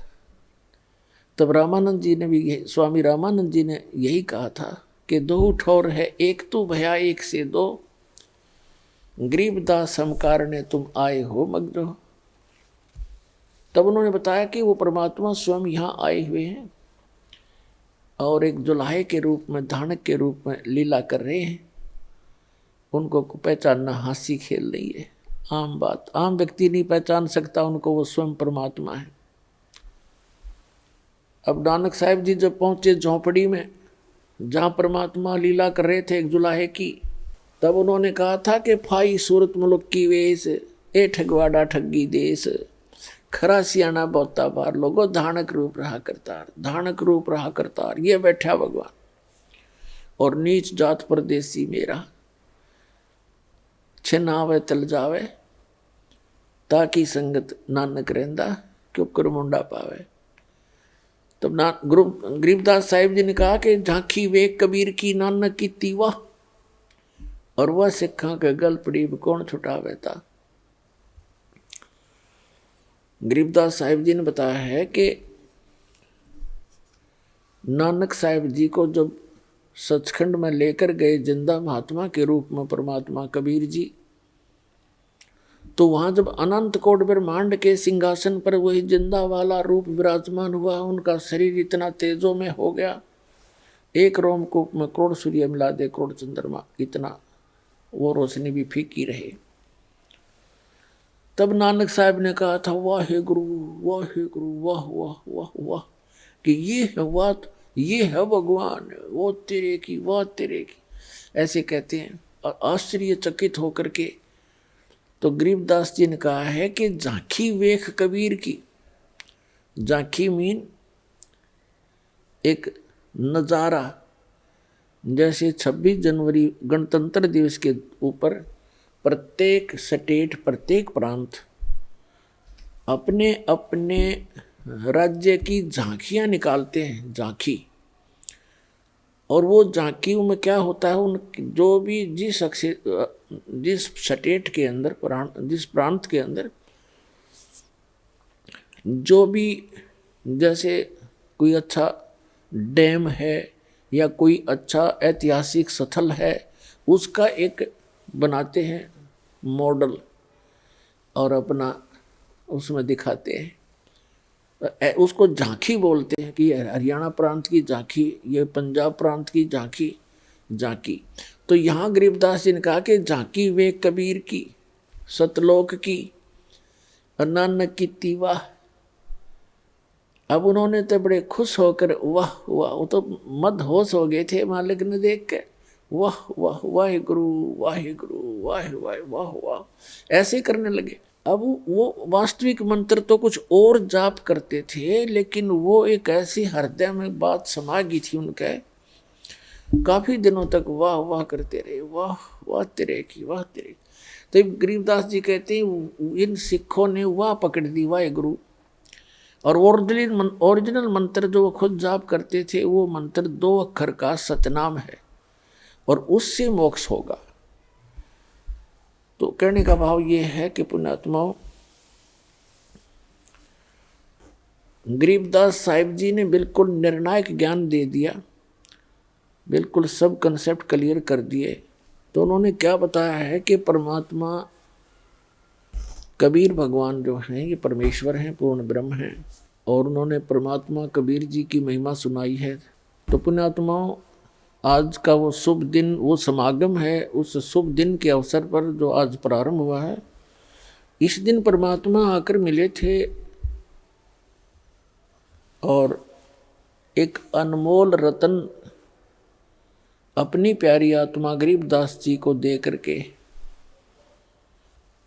Speaker 2: तब रामानंद जी ने भी, स्वामी रामानंद जी ने यही कहा था कि दो ठौर है एक तू भया एक से दो, गरीबदास हम कारणे तुम आए हो मग्न। तब उन्होंने बताया कि वो परमात्मा स्वयं यहाँ आए हुए हैं और एक जुलाहे के रूप में, धानक के रूप में लीला कर रहे हैं। उनको पहचानना हास्य खेल नहीं है, आम बात, आम व्यक्ति नहीं पहचान सकता उनको, वो स्वयं परमात्मा है। अब नानक साहब जी जब पहुंचे झोंपड़ी में जहाँ परमात्मा लीला कर रहे थे एक जुलाहे की, तब उन्होंने कहा था कि फाई सूरत मुल्क की वेश, ए ठगवाड़ा ठगी देश, खरा सियाना बहुता बार लोगो, धानक रूप रहा करतार, धानक रूप रहा करतार। ये बैठा भगवान और नीच जात परदेसी मेरा, छिन आवे तल जावे, ताकि संगत नानक रहंदा, क्यों कर मुंडा पावे। तब गरीबदास साहिब जी ने कहा कि झांकी वे कबीर की नानक की तीवा, और वह सिखा के गल पड़ी कौन छुटावे था। गरीबदास साहिब जी ने बताया है कि नानक साहिब जी को जब सचखंड में लेकर गए जिंदा महात्मा के रूप में परमात्मा कबीर जी, तो वहां जब अनंत कोट ब्रह्मांड के सिंहासन पर वही जिंदा वाला रूप विराजमान हुआ, उनका शरीर इतना तेजो में हो गया, एक रोमकूप में करोड़ सूर्य मिला दे करोड़ चंद्रमा, इतना वो रोशनी भी फीकी रहे। तब नानक साहब ने कहा था वाहे गुरु वाहे गुरु, वाह वाह वाह वाह, कि ये है बात, ये है भगवान, वो तेरे की, वाह तेरे की, ऐसे कहते हैं। और आश्चर्यचकित होकर के तो गरीबदास जी ने कहा है कि झांकी वेख कबीर की, झांकी मीन एक नज़ारा, जैसे 26 जनवरी गणतंत्र दिवस के ऊपर प्रत्येक स्टेट, प्रत्येक प्रांत अपने अपने राज्य की झांकियां निकालते हैं, झांकी। और वो झांकियों में क्या होता है, उन जो भी जिस स्टेट के अंदर, जिस प्रांत के अंदर जो भी, जैसे कोई अच्छा डैम है या कोई अच्छा ऐतिहासिक स्थल है, उसका एक बनाते हैं मॉडल और अपना उसमें दिखाते हैं, उसको झांकी बोलते हैं कि हरियाणा प्रांत की झांकी, ये पंजाब प्रांत की झांकी, झांकी। तो यहाँ गरीबदास जी ने कहा कि झांकी वे कबीर की, सतलोक की, नानक की तीवा। अब उन्होंने तो बड़े खुश होकर वाह वाह, वो तो मदहोश हो गए थे मालिक ने देख के, वाह वाह वाहे गुरु वाहे गुरु वाहे वाहे वाह वाह, ऐसे करने लगे। अब वो वास्तविक मंत्र तो कुछ और जाप करते थे, लेकिन वो एक ऐसी हृदय में बात समा गई थी उनके, काफी दिनों तक वाह वाह करते रहे, वाह वाह तेरे की, वाह तेरे। तो गरीबदास जी कहते हैं इन सिखों ने वाह पकड़ दी, वाहे गुरु। और ओरिजिनल मंत्र जो वो खुद जाप करते थे, वो मंत्र 2 अक्षर का सतनाम है और उससे मोक्ष होगा। तो कहने का भाव ये है कि पुण्यात्माओं, गरीबदास साहिब जी ने बिल्कुल निर्णायक ज्ञान दे दिया बिल्कुल सब कंसेप्ट क्लियर कर दिए। तो उन्होंने क्या बताया है कि परमात्मा कबीर भगवान जो हैं ये परमेश्वर हैं, पूर्ण ब्रह्म हैं। और उन्होंने परमात्मा कबीर जी की महिमा सुनाई है। तो पुण्यात्माओं, आज का वो शुभ दिन, वो समागम है, उस शुभ दिन के अवसर पर जो आज प्रारंभ हुआ है, इस दिन परमात्मा आकर मिले थे और एक अनमोल रतन अपनी प्यारी आत्मा गरीबदास जी को दे करके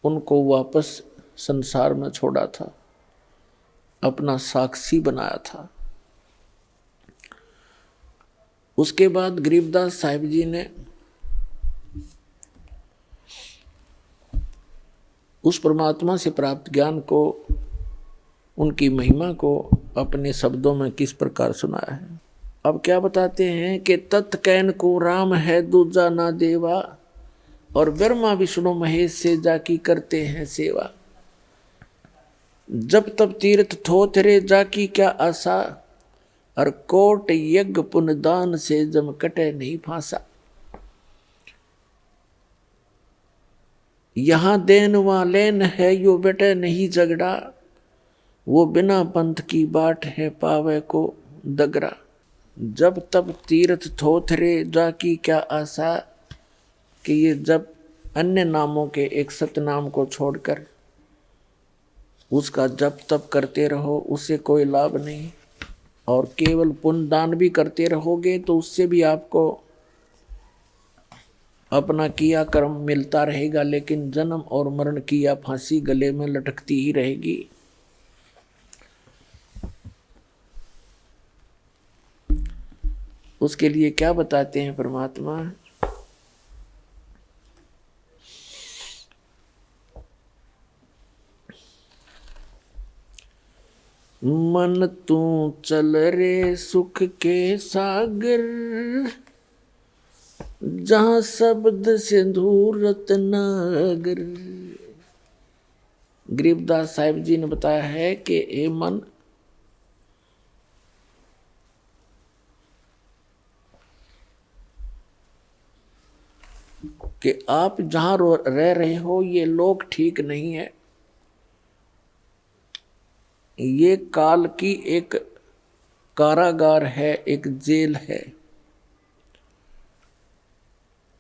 Speaker 2: उनको वापस संसार में छोड़ा था, अपना साक्षी बनाया था। उसके बाद गरीबदास साहिब जी ने उस परमात्मा से प्राप्त ज्ञान को, उनकी महिमा को अपने शब्दों में किस प्रकार सुनाया है। अब क्या बताते हैं कि तत्कैन को राम है दूजा ना देवा, और ब्रह्मा विष्णु महेश से जाकी करते हैं सेवा। जब तब तीर्थ थोथरे जाकी क्या आशा, और कोट यज्ञ पुनदान से जम कटे नहीं फांसा। यहाँ देन वहाँ लेन है यो बेटे नहीं झगड़ा, वो बिना पंथ की बाट है पावे को दगरा। जब तब तीर्थ थोथरे जाकी क्या आशा, कि ये जब अन्य नामों के एक सतनाम को छोड़कर उसका जप तप करते रहो, उससे कोई लाभ नहीं। और केवल पुण्य दान भी करते रहोगे तो उससे भी आपको अपना किया कर्म मिलता रहेगा, लेकिन जन्म और मरण की या फांसी गले में लटकती ही रहेगी। उसके लिए क्या बताते हैं परमात्मा, मन तू चल रे सुख के सागर, जहां शब्द सिंधु रत्नागर। गरीबदास साहिब जी ने बताया है कि ए मन, कि आप जहां रह रहे हो ये लोग ठीक नहीं है, ये काल की एक कारागार है, एक जेल है।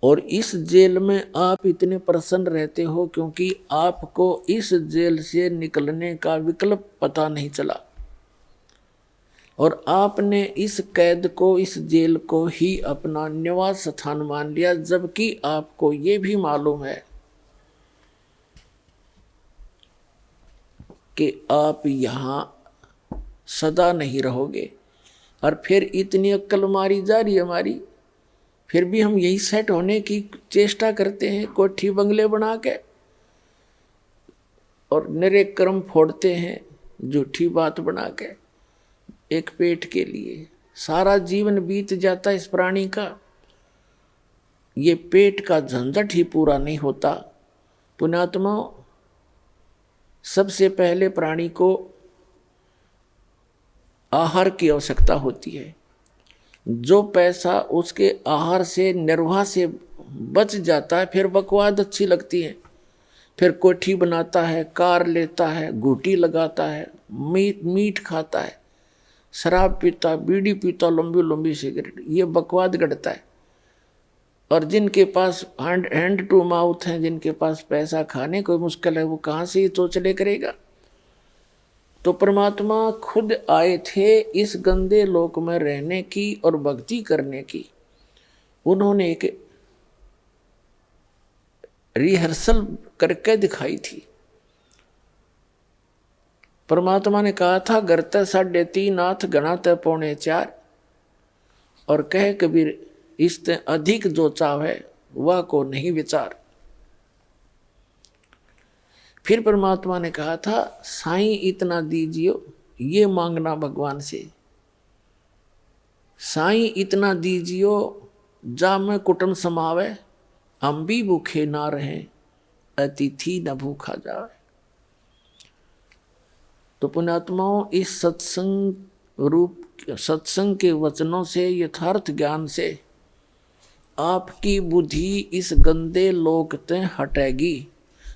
Speaker 2: और इस जेल में आप इतने प्रसन्न रहते हो क्योंकि आपको इस जेल से निकलने का विकल्प पता नहीं चला, और आपने इस कैद को, इस जेल को ही अपना निवास स्थान मान लिया, जबकि आपको ये भी मालूम है कि आप यहाँ सदा नहीं रहोगे। और फिर इतनी अक्ल मारी जा रही हमारी, फिर भी हम यही सेट होने की चेष्टा करते हैं, कोठी बंगले बना के, और निरे कर्म फोड़ते हैं झूठी बात बना के, एक पेट के लिए। सारा जीवन बीत जाता इस प्राणी का, ये पेट का झंझट ही पूरा नहीं होता। पुण्यात्मा, सबसे पहले प्राणी को आहार की आवश्यकता होती है। जो पैसा उसके आहार से, निर्वाह से बच जाता है, फिर बकवाद अच्छी लगती है, फिर कोठी बनाता है, कार लेता है, घूटी लगाता है, मीट खाता है, शराब पीता, बीड़ी पीता, लंबी लंबी सिगरेट, ये बकवाद गढ़ता है। और जिनके पास हैंड टू माउथ हैं, जिनके पास पैसा खाने को मुश्किल है, वो कहाँ से ये चोचले करेगा। तो परमात्मा खुद आए थे इस गंदे लोक में रहने की और भक्ति करने की। उन्होंने एक रिहर्सल करके दिखाई थी। परमात्मा ने कहा था, घर ते 3.5 हाथ, घना ते 4.25, और कहे कबीर इससे अधिक जो चाहे वह को नहीं विचार। फिर परमात्मा ने कहा था, साईं इतना दीजियो, ये मांगना भगवान से। साईं इतना दीजियो, जा में कुटुंब समावे, हम भी भूखे ना रहें, अतिथि न भूखा जावे। तो पुण्यात्माओं, इस सत्संग के वचनों से, यथार्थ ज्ञान से आपकी बुद्धि इस गंदे लोक से हटेगी।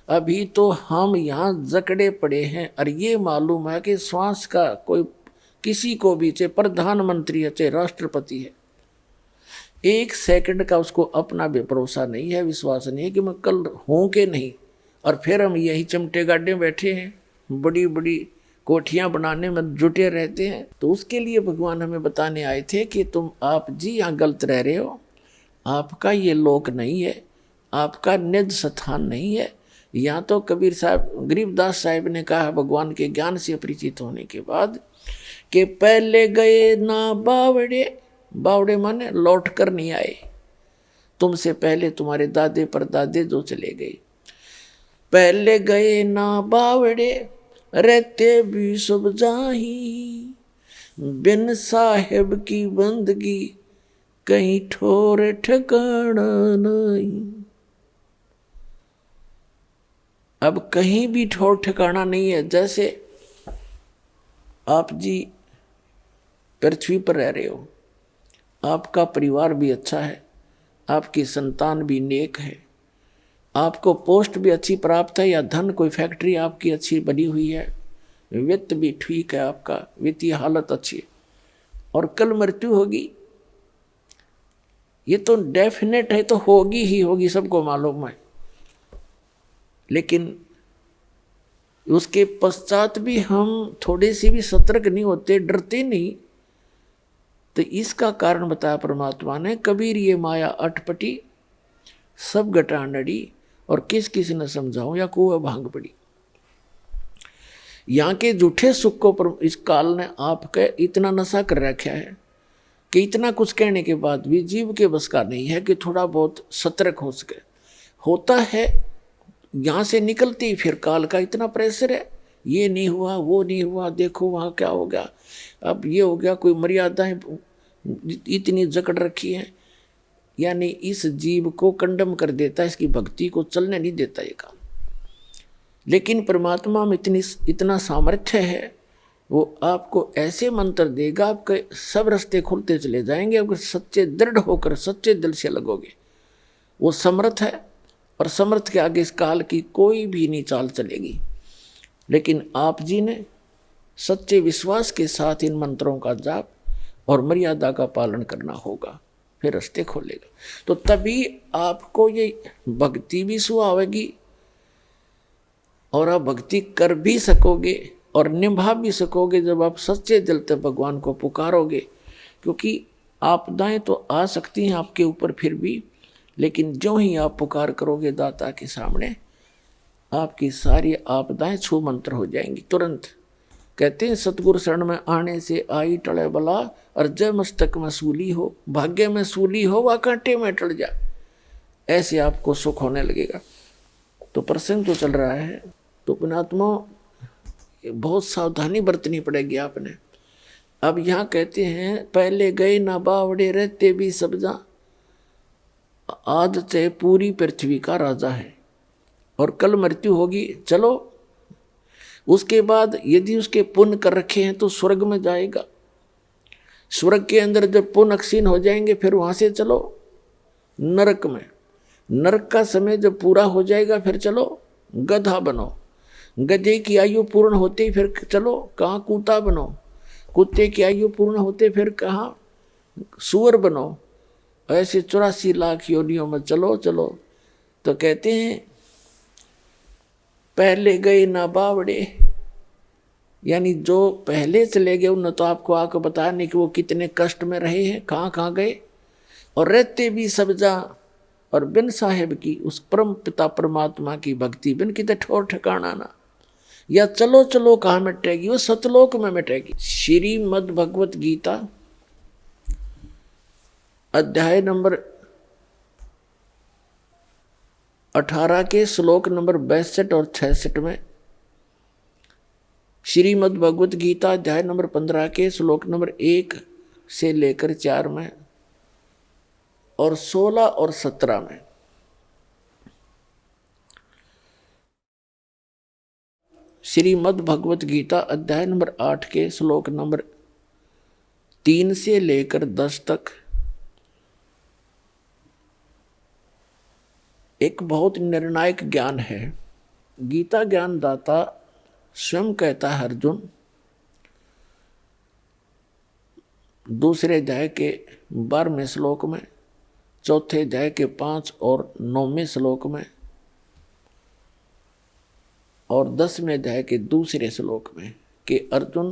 Speaker 2: अभी तो हम यहाँ जकड़े पड़े हैं और ये मालूम है कि श्वास का कोई किसी को भी, चाहे प्रधानमंत्री है चाहे राष्ट्रपति है, 1 सेकंड का उसको अपना भी भरोसा नहीं है, विश्वास नहीं है कि मैं कल हूँ कि नहीं। और फिर हम यही चमटे गाड्डे बैठे हैं, बड़ी बड़ी कोठियाँ बनाने में जुटे रहते हैं। तो उसके लिए भगवान हमें बताने आए थे कि आप जी यहाँ गलत रह रहे हो, आपका ये लोक नहीं है, आपका निज स्थान नहीं है। यहाँ तो कबीर साहब, गरीबदास साहिब ने कहा भगवान के ज्ञान से परिचित होने के बाद कि पहले गए ना बावड़े, बावड़े माने लौट कर नहीं आए, तुमसे पहले तुम्हारे दादे परदादे जो चले गए। पहले गए ना बावड़े रहते भी सब जाही, बिन साहेब की बंदगी कहीं ठोर ठिकाना नहीं। अब कहीं भी ठोर ठिकाना नहीं है। जैसे आप जी पृथ्वी पर रह रहे हो, आपका परिवार भी अच्छा है, आपकी संतान भी नेक है, आपको पोस्ट भी अच्छी प्राप्त है या धन कोई फैक्ट्री आपकी अच्छी बनी हुई है, वित्त भी ठीक है, आपका वित्तीय हालत अच्छी है, और कल मृत्यु होगी, ये तो डेफिनेट है, तो होगी ही होगी, सबको मालूम है। लेकिन उसके पश्चात भी हम थोड़े से भी सतर्क नहीं होते, डरते नहीं। तो इसका कारण बताया परमात्मा ने, कबीर ये माया अटपटी सब गटानड़ी, और किस किस न समझाऊं या कुआ भांग पड़ी। यहाँ के झूठे सुख को पर इस काल ने आपके इतना नशा कर रखा है कि इतना कुछ कहने के बाद भी जीव के बस का नहीं है कि थोड़ा बहुत सतर्क हो सके। होता है यहाँ से निकलते ही फिर काल का इतना प्रेशर है, ये नहीं हुआ, वो नहीं हुआ, देखो वहाँ क्या हो गया, अब ये हो गया, कोई मर्यादाएं इतनी जकड़ रखी है, यानी इस जीव को कंडम कर देता है, इसकी भक्ति को चलने नहीं देता ये काम। लेकिन परमात्मा में इतना सामर्थ्य है, वो आपको ऐसे मंत्र देगा, आपके सब रास्ते खुलते चले जाएंगे। अगर सच्चे दृढ़ होकर सच्चे दिल से लगोगे, वो समर्थ है, और समर्थ के आगे इस काल की कोई भी नहीं चाल चलेगी। लेकिन आप जी ने सच्चे विश्वास के साथ इन मंत्रों का जाप और मर्यादा का पालन करना होगा, फिर रास्ते खोलेगा। तो तभी आपको ये भक्ति भी सुहावेगी और आप भक्ति कर भी सकोगे और निभा भी सकोगे, जब आप सच्चे दिल से भगवान को पुकारोगे। क्योंकि आपदाएं तो आ सकती हैं आपके ऊपर फिर भी, लेकिन जो ही आप पुकार करोगे दाता के सामने, आपकी सारी आपदाएं छू मंत्र हो जाएंगी तुरंत। कहते हैं सतगुरु शरण में आने से आई टले बला, और जय मस्तक में सूली हो, भाग्य में सूली हो वा कांटे में टल जा, ऐसे आपको सुख होने लगेगा। तो प्रसंग तो चल रहा है, तो पुणात्मा बहुत सावधानी बरतनी पड़ेगी आपने। अब यहाँ कहते हैं पहले गए ना बावड़े रहते भी सब जा, आज से पूरी पृथ्वी का राजा है और कल मृत्यु होगी। चलो, उसके बाद यदि उसके पुण्य कर रखे हैं तो स्वर्ग में जाएगा। स्वर्ग के अंदर जब पुण्य क्षीण हो जाएंगे, फिर वहाँ से चलो नरक में। नरक का समय जब पूरा हो जाएगा, फिर चलो गधा बनो। गधे की आयु पूर्ण होते ही फिर चलो कहाँ कुत्ता बनो। कुत्ते की आयु पूर्ण होते फिर कहाँ सुअर बनो। ऐसे 84 लाख योनियों में चलो चलो। तो कहते हैं पहले गए ना बावड़े, यानी जो पहले चले गए उन्होंने तो आपको आकर बताया नहीं कि वो कितने कष्ट में रहे हैं, कहाँ कहाँ गए। और रहते भी सब जा, और बिन साहेब की उस परम पिता परमात्मा की भक्ति बिन कितने ठोर ठिकाना ना। या चलो चलो कहाँ मिटेगी, वो सतलोक में मिटेगी। श्रीमद् भगवत गीता अध्याय नंबर 18 के श्लोक नंबर 62 और 66 में, श्रीमद् भगवत गीता अध्याय नंबर 15 के श्लोक नंबर 1 से लेकर 4 में, और 16 और 17 में। श्रीमद् भगवत गीता अध्याय नंबर 8 के श्लोक नंबर 3 से लेकर 10 तक, एक बहुत निर्णायक ज्ञान है। गीता ज्ञान दाता स्वयं कहता है अर्जुन, दूसरे अध्याय के 12वें श्लोक में, चौथे अध्याय के 5 और 9वें श्लोक में और 10वें अध्याय के दूसरे श्लोक में कि अर्जुन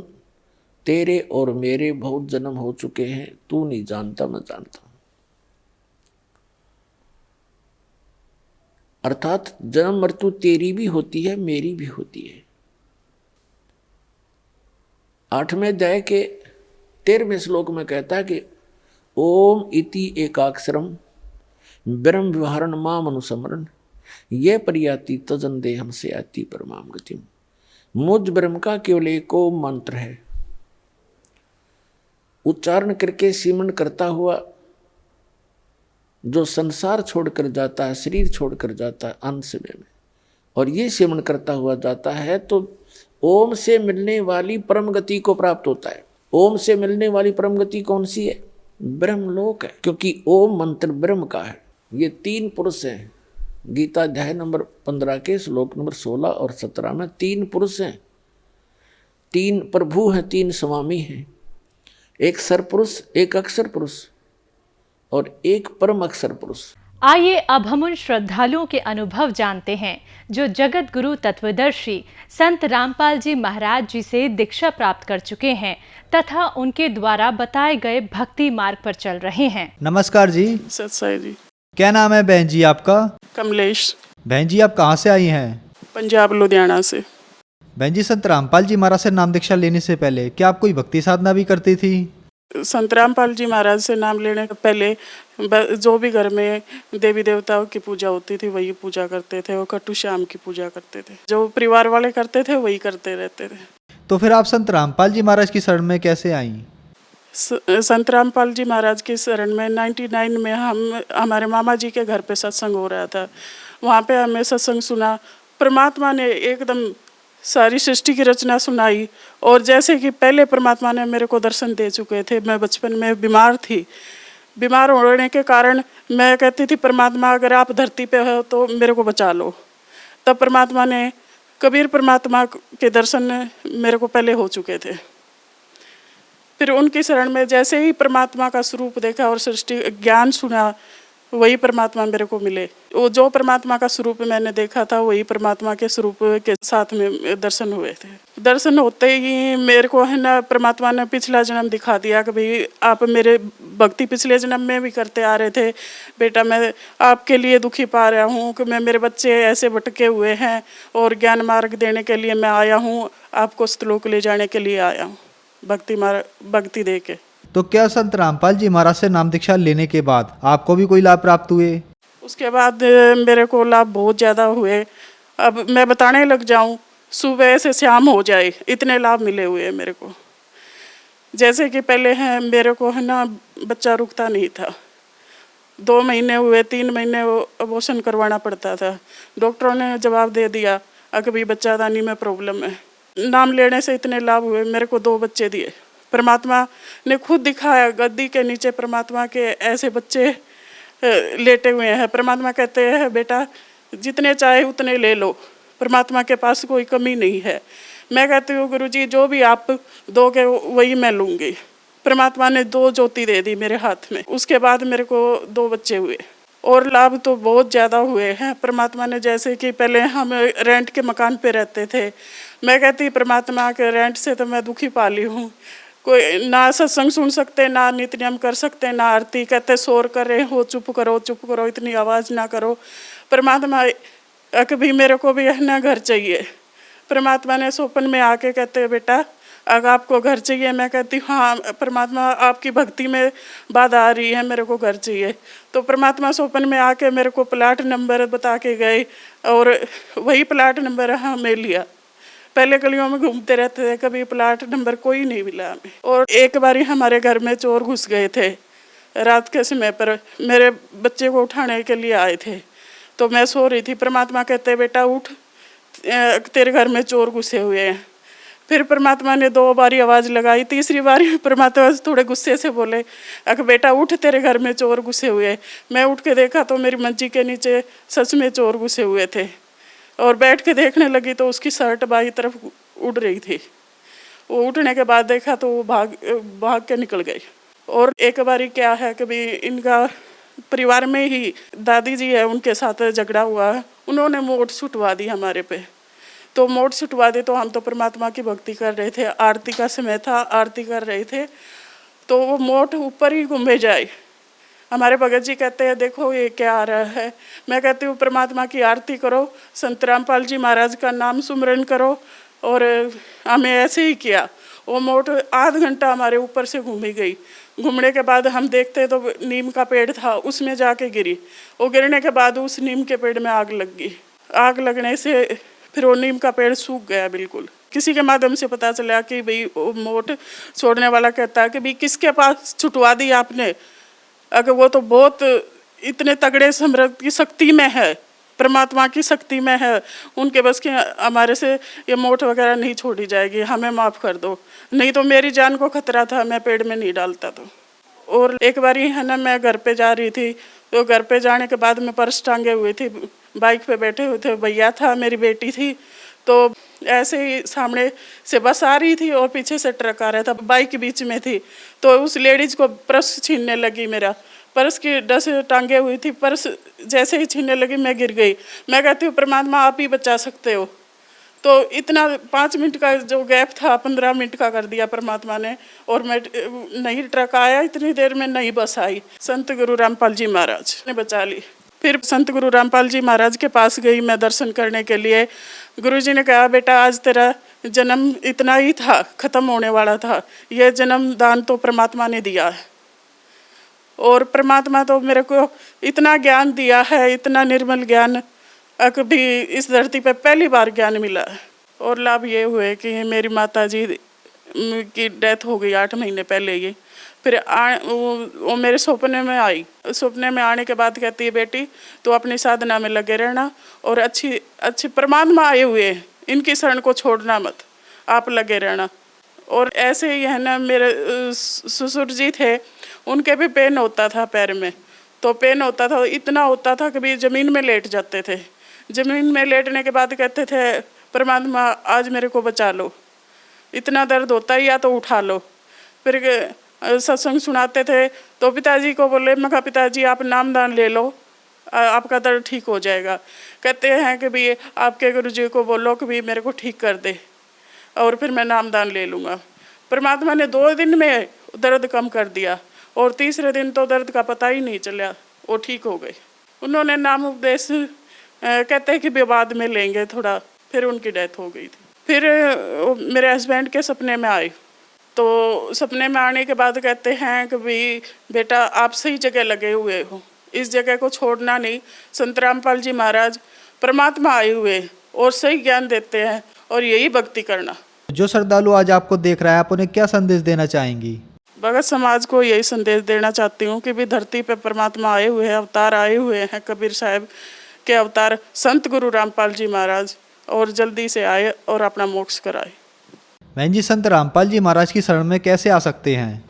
Speaker 2: तेरे और मेरे बहुत जन्म हो चुके हैं, तू नहीं जानता मैं जानता हूं। अर्थात जन्म मृत्यु तेरी भी होती है, मेरी भी होती है। 8वें अध्याय के 13वें श्लोक में कहता है कि ओम इति एकाक्षरम ब्रह्म विवरण माम अनुस्मरण ये परियाति तजन देहम से आती परमाम गतिम। मुझ ब्रह्म का केवल एक ओम मंत्र है, उच्चारण करके सिमरण करता हुआ जो संसार छोड़कर जाता है, शरीर छोड़कर जाता है अंत समय में, और ये सिमरण करता हुआ जाता है तो ओम से मिलने वाली परम गति को प्राप्त होता है। ओम से मिलने वाली परम गति कौन सी है? ब्रह्मलोक है, क्योंकि ओम मंत्र ब्रह्म का है। ये 3 पुरुष हैं। गीता अध्याय नंबर 15 के श्लोक नंबर 16 और 17 में 3 पुरुष हैं, 3 प्रभु हैं, 3 स्वामी हैं। एक सरपुरुष, एक अक्षर पुरुष और एक परम अक्षर पुरुष।
Speaker 3: आइए अब हम उन श्रद्धालुओं के अनुभव जानते हैं जो जगत गुरु तत्वदर्शी संत रामपाल जी महाराज जी से दीक्षा प्राप्त कर चुके हैं तथा उनके द्वारा बताए गए भक्ति मार्ग पर चल रहे हैं।
Speaker 4: नमस्कार जी।
Speaker 5: सत्साई जी।
Speaker 4: क्या नाम है बहन जी आपका?
Speaker 5: कमलेश।
Speaker 4: बहन जी आप कहाँ से आई हैं?
Speaker 5: पंजाब लुधियाना से।
Speaker 4: बहन जी संत रामपाल जी महाराज से नाम दीक्षा लेने से पहले क्या आप कोई भक्ति साधना भी करती थी?
Speaker 5: संत रामपाल जी महाराज से नाम लेने के पहले जो भी घर में देवी देवताओं की पूजा होती थी वही पूजा करते थे, वो कट्टू श्याम की पूजा करते थे, जो परिवार वाले करते थे वही करते रहते थे।
Speaker 4: तो फिर आप संत रामपाल जी महाराज की शरण में कैसे आई?
Speaker 5: संत रामपाल जी महाराज की शरण में 99 में हमारे मामा जी के घर पे सत्संग हो रहा था। वहाँ पे हमें सत्संग सुना, परमात्मा ने एकदम सारी सृष्टि की रचना सुनाई। और जैसे कि पहले परमात्मा ने मेरे को दर्शन दे चुके थे, मैं बचपन में बीमार थी, बीमार होने के कारण मैं कहती थी परमात्मा अगर आप धरती पे हो तो मेरे को बचा लो। तब परमात्मा ने, कबीर परमात्मा के दर्शन मेरे को पहले हो चुके थे। फिर उनकी शरण में जैसे ही परमात्मा का स्वरूप देखा और सृष्टि ज्ञान सुना, वही परमात्मा मेरे को मिले। वो जो परमात्मा का स्वरूप मैंने देखा था वही परमात्मा के स्वरूप के साथ में दर्शन हुए थे। दर्शन होते ही मेरे को है ना परमात्मा ने पिछला जन्म दिखा दिया कि भाई आप मेरे भक्ति पिछले जन्म में भी करते आ रहे थे बेटा, मैं आपके लिए दुखी पा रहा हूँ कि मैं मेरे बच्चे ऐसे भटके हुए हैं और ज्ञान मार्ग देने के लिए मैं आया हूँ, आपको श्लोक ले जाने के लिए आया हूँ भक्ति दे के।
Speaker 4: तो क्या संत रामपाल जी महाराज से नाम दीक्षा लेने के बाद आपको भी कोई लाभ प्राप्त हुए? उसके
Speaker 5: बाद मेरे को लाभ बहुत ज़्यादा हुए। अब मैं बताने लग जाऊं, सुबह से शाम हो जाए इतने लाभ मिले हुए हैं मेरे को। जैसे कि पहले है मेरे को है ना बच्चा रुकता नहीं था, 2 महीने हुए, 3 महीने अबॉर्शन करवाना पड़ता था। डॉक्टरों ने जवाब दे दिया कि भाई बच्चादानी में प्रॉब्लम है। नाम लेने से इतने लाभ हुए, मेरे को 2 बच्चे दिए। परमात्मा ने खुद दिखाया, गद्दी के नीचे परमात्मा के ऐसे बच्चे लेटे हुए हैं। परमात्मा कहते हैं बेटा जितने चाहे उतने ले लो, परमात्मा के पास कोई कमी नहीं है। मैं कहती हूँ गुरुजी जो भी आप दोगे वही मैं लूँगी। परमात्मा ने 2 ज्योति दे दी मेरे हाथ में। उसके बाद मेरे को 2 बच्चे हुए और लाभ तो बहुत ज़्यादा हुए हैं परमात्मा ने। जैसे कि पहले हम रेंट के मकान पे रहते थे, मैं कहती परमात्मा के रेंट से तो मैं दुखी पाली हूँ, कोई ना सत्संग सुन सकते, ना नित्य नियम कर सकते, ना आरती। कहते शोर कर रहे हो, चुप करो, इतनी आवाज़ ना करो। परमात्मा कभी मेरे को भी है ना घर चाहिए। परमात्मा ने स्वप्न में आके कहते बेटा अगर आपको घर चाहिए, मैं कहती हाँ परमात्मा आपकी भक्ति में बाधा आ रही है, मेरे को घर चाहिए। तो परमात्मा स्वप्न में आके मेरे को प्लाट नंबर बता के गए और वही प्लाट नंबर हमें लिया। पहले गलियों में घूमते रहते थे, कभी प्लाट नंबर कोई नहीं मिला हमें। और एक बारी हमारे घर में चोर घुस गए थे रात के समय पर, मेरे बच्चे को उठाने के लिए आए थे, तो मैं सो रही थी। परमात्मा कहते बेटा उठ, तेरे घर में चोर घुसे हुए हैं। फिर परमात्मा ने 2 बारी आवाज़ लगाई, तीसरी बारी परमात्मा थोड़े गुस्से से बोले, अगर बेटा उठ, तेरे घर में चोर घुसे हुए। मैं उठ के देखा तो मेरी मंजी के नीचे सच में चोर घुसे हुए थे, और बैठ के देखने लगी तो उसकी शर्ट बाई तरफ उड़ रही थी। वो उठने के बाद देखा तो वो भाग के निकल गई। और एक बारी क्या है, कभी इनका परिवार में ही दादी जी है, उनके साथ झगड़ा हुआ है, उन्होंने मोट छुटवा दी हमारे पे। तो मोट छुटवा दे तो हम तो परमात्मा की भक्ति कर रहे थे, आरती का समय था, आरती कर रहे थे, तो वो मोट ऊपर ही घूमे जाए। हमारे भगत जी कहते हैं देखो ये क्या आ रहा है। मैं कहती हूँ परमात्मा की आरती करो, संत रामपाल जी महाराज का नाम सुमरन करो। और हमें ऐसे ही किया। वो मोट आध घंटा हमारे ऊपर से घूमी गई। घूमने के बाद हम देखते तो नीम का पेड़ था, उसमें जाके गिरी। वो गिरने के बाद उस नीम के पेड़ में आग लग गई। आग लगने से फिर वो नीम का पेड़ सूख गया बिल्कुल। किसी के माध्यम से पता चला कि भाई वो मोट छोड़ने वाला कहता है कि भाई किसके पास छुटवा दी आपने, अगर वो तो बहुत इतने तगड़े समर्थ की शक्ति में है, परमात्मा की शक्ति में है, उनके बस के हमारे से ये मोट वगैरह नहीं छोड़ी जाएगी, हमें माफ़ कर दो, नहीं तो मेरी जान को खतरा था, मैं पेड़ में नहीं डालता। तो और एक बारी है ना, मैं घर पे जा रही थी, तो घर पे जाने के बाद मैं पर्स टांगे हुई थी, बाइक पे बैठे हुए थे, भैया था, मेरी बेटी थी, तो ऐसे ही सामने से बस आ रही थी और पीछे से ट्रक आ रहा था, बाइक बीच में थी, तो उस लेडीज को पर्स छीनने लगी। मेरा पर्स की डस टांगे हुई थी, पर्स जैसे ही छीनने लगी मैं गिर गई। मैं कहती हूँ परमात्मा आप ही बचा सकते हो। तो इतना 5 मिनट का जो गैप था 15 मिनट का कर दिया परमात्मा ने, और मैं नहीं ट्रक आया, इतनी देर में नहीं बस आई। संत गुरु रामपाल जी महाराज ने बचा ली। फिर संत गुरु रामपाल जी महाराज के पास गई मैं दर्शन करने के लिए। गुरुजी ने कहा बेटा आज तेरा जन्म इतना ही था, खत्म होने वाला था, यह जन्म दान तो परमात्मा ने दिया है, और परमात्मा तो मेरे को इतना ज्ञान दिया है, इतना निर्मल ज्ञान, कभी इस धरती पे पहली बार ज्ञान मिला है। और लाभ ये हुए कि मेरी माता जी की डेथ हो गई 8 महीने पहले ही। फिर वो मेरे सपने में आई। सपने में आने के बाद कहती है बेटी तो अपनी साधना में लगे रहना, और अच्छी परमात्मा आए हुए हैं, इनकी शरण को छोड़ना मत, आप लगे रहना। और ऐसे ही है ना, मेरे ससुर जी थे, उनके भी पेन होता था पैर में, तो पेन होता था, इतना होता था कभी ज़मीन में लेट जाते थे। ज़मीन में लेटने के बाद कहते थे परमात्मा आज मेरे को बचा लो, इतना दर्द होता है या तो उठा लो। फिर सत्संग सुनाते थे तो पिताजी को बोले, मैं कहा पिताजी आप नामदान ले लो, आपका दर्द ठीक हो जाएगा। कहते हैं कि भाई आपके गुरुजी को बोलो कि भाई मेरे को ठीक कर दे, और फिर मैं नामदान ले लूँगा। परमात्मा ने 2 दिन में दर्द कम कर दिया, और तीसरे दिन तो दर्द का पता ही नहीं चला, वो ठीक हो गए। उन्होंने नाम उपदेश कहते हैं कि बाद में लेंगे थोड़ा, फिर उनकी डेथ हो गई थी। फिर मेरे हस्बैंड के सपने में आए, तो सपने में आने के बाद कहते हैं कि भाई बेटा आप सही जगह लगे हुए हो, इस जगह को छोड़ना नहीं। संत रामपाल जी महाराज परमात्मा आए हुए और सही ज्ञान देते हैं, और यही भक्ति करना।
Speaker 4: जो श्रद्धालु आज आपको देख रहा है, आप उन्हें क्या संदेश देना चाहेंगी?
Speaker 5: भगत समाज को यही संदेश देना चाहती हूँ कि भी धरती पे परमात्मा आए हुए हैं, अवतार आए हुए हैं, कबीर साहब के अवतार संत गुरु रामपाल जी महाराज, और जल्दी से आए और अपना मोक्ष कराए।
Speaker 4: बहन जी, संत रामपाल जी महाराज की शरण में कैसे आ सकते हैं?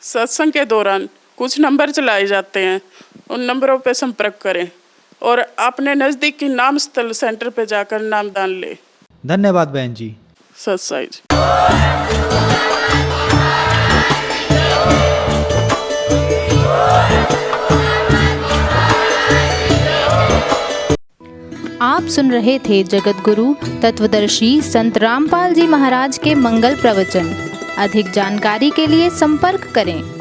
Speaker 5: सत्संग के दौरान कुछ नंबर चलाए जाते हैं, उन नंबरों पे संपर्क करें, और अपने नज़दीक की नाम स्थल सेंटर पे जाकर नामदान ले।
Speaker 4: धन्यवाद बहन जी।
Speaker 5: सत साई।
Speaker 6: आप सुन रहे थे जगत गुरु तत्वदर्शी संत रामपाल जी महाराज के मंगल प्रवचन। अधिक जानकारी के लिए संपर्क करें।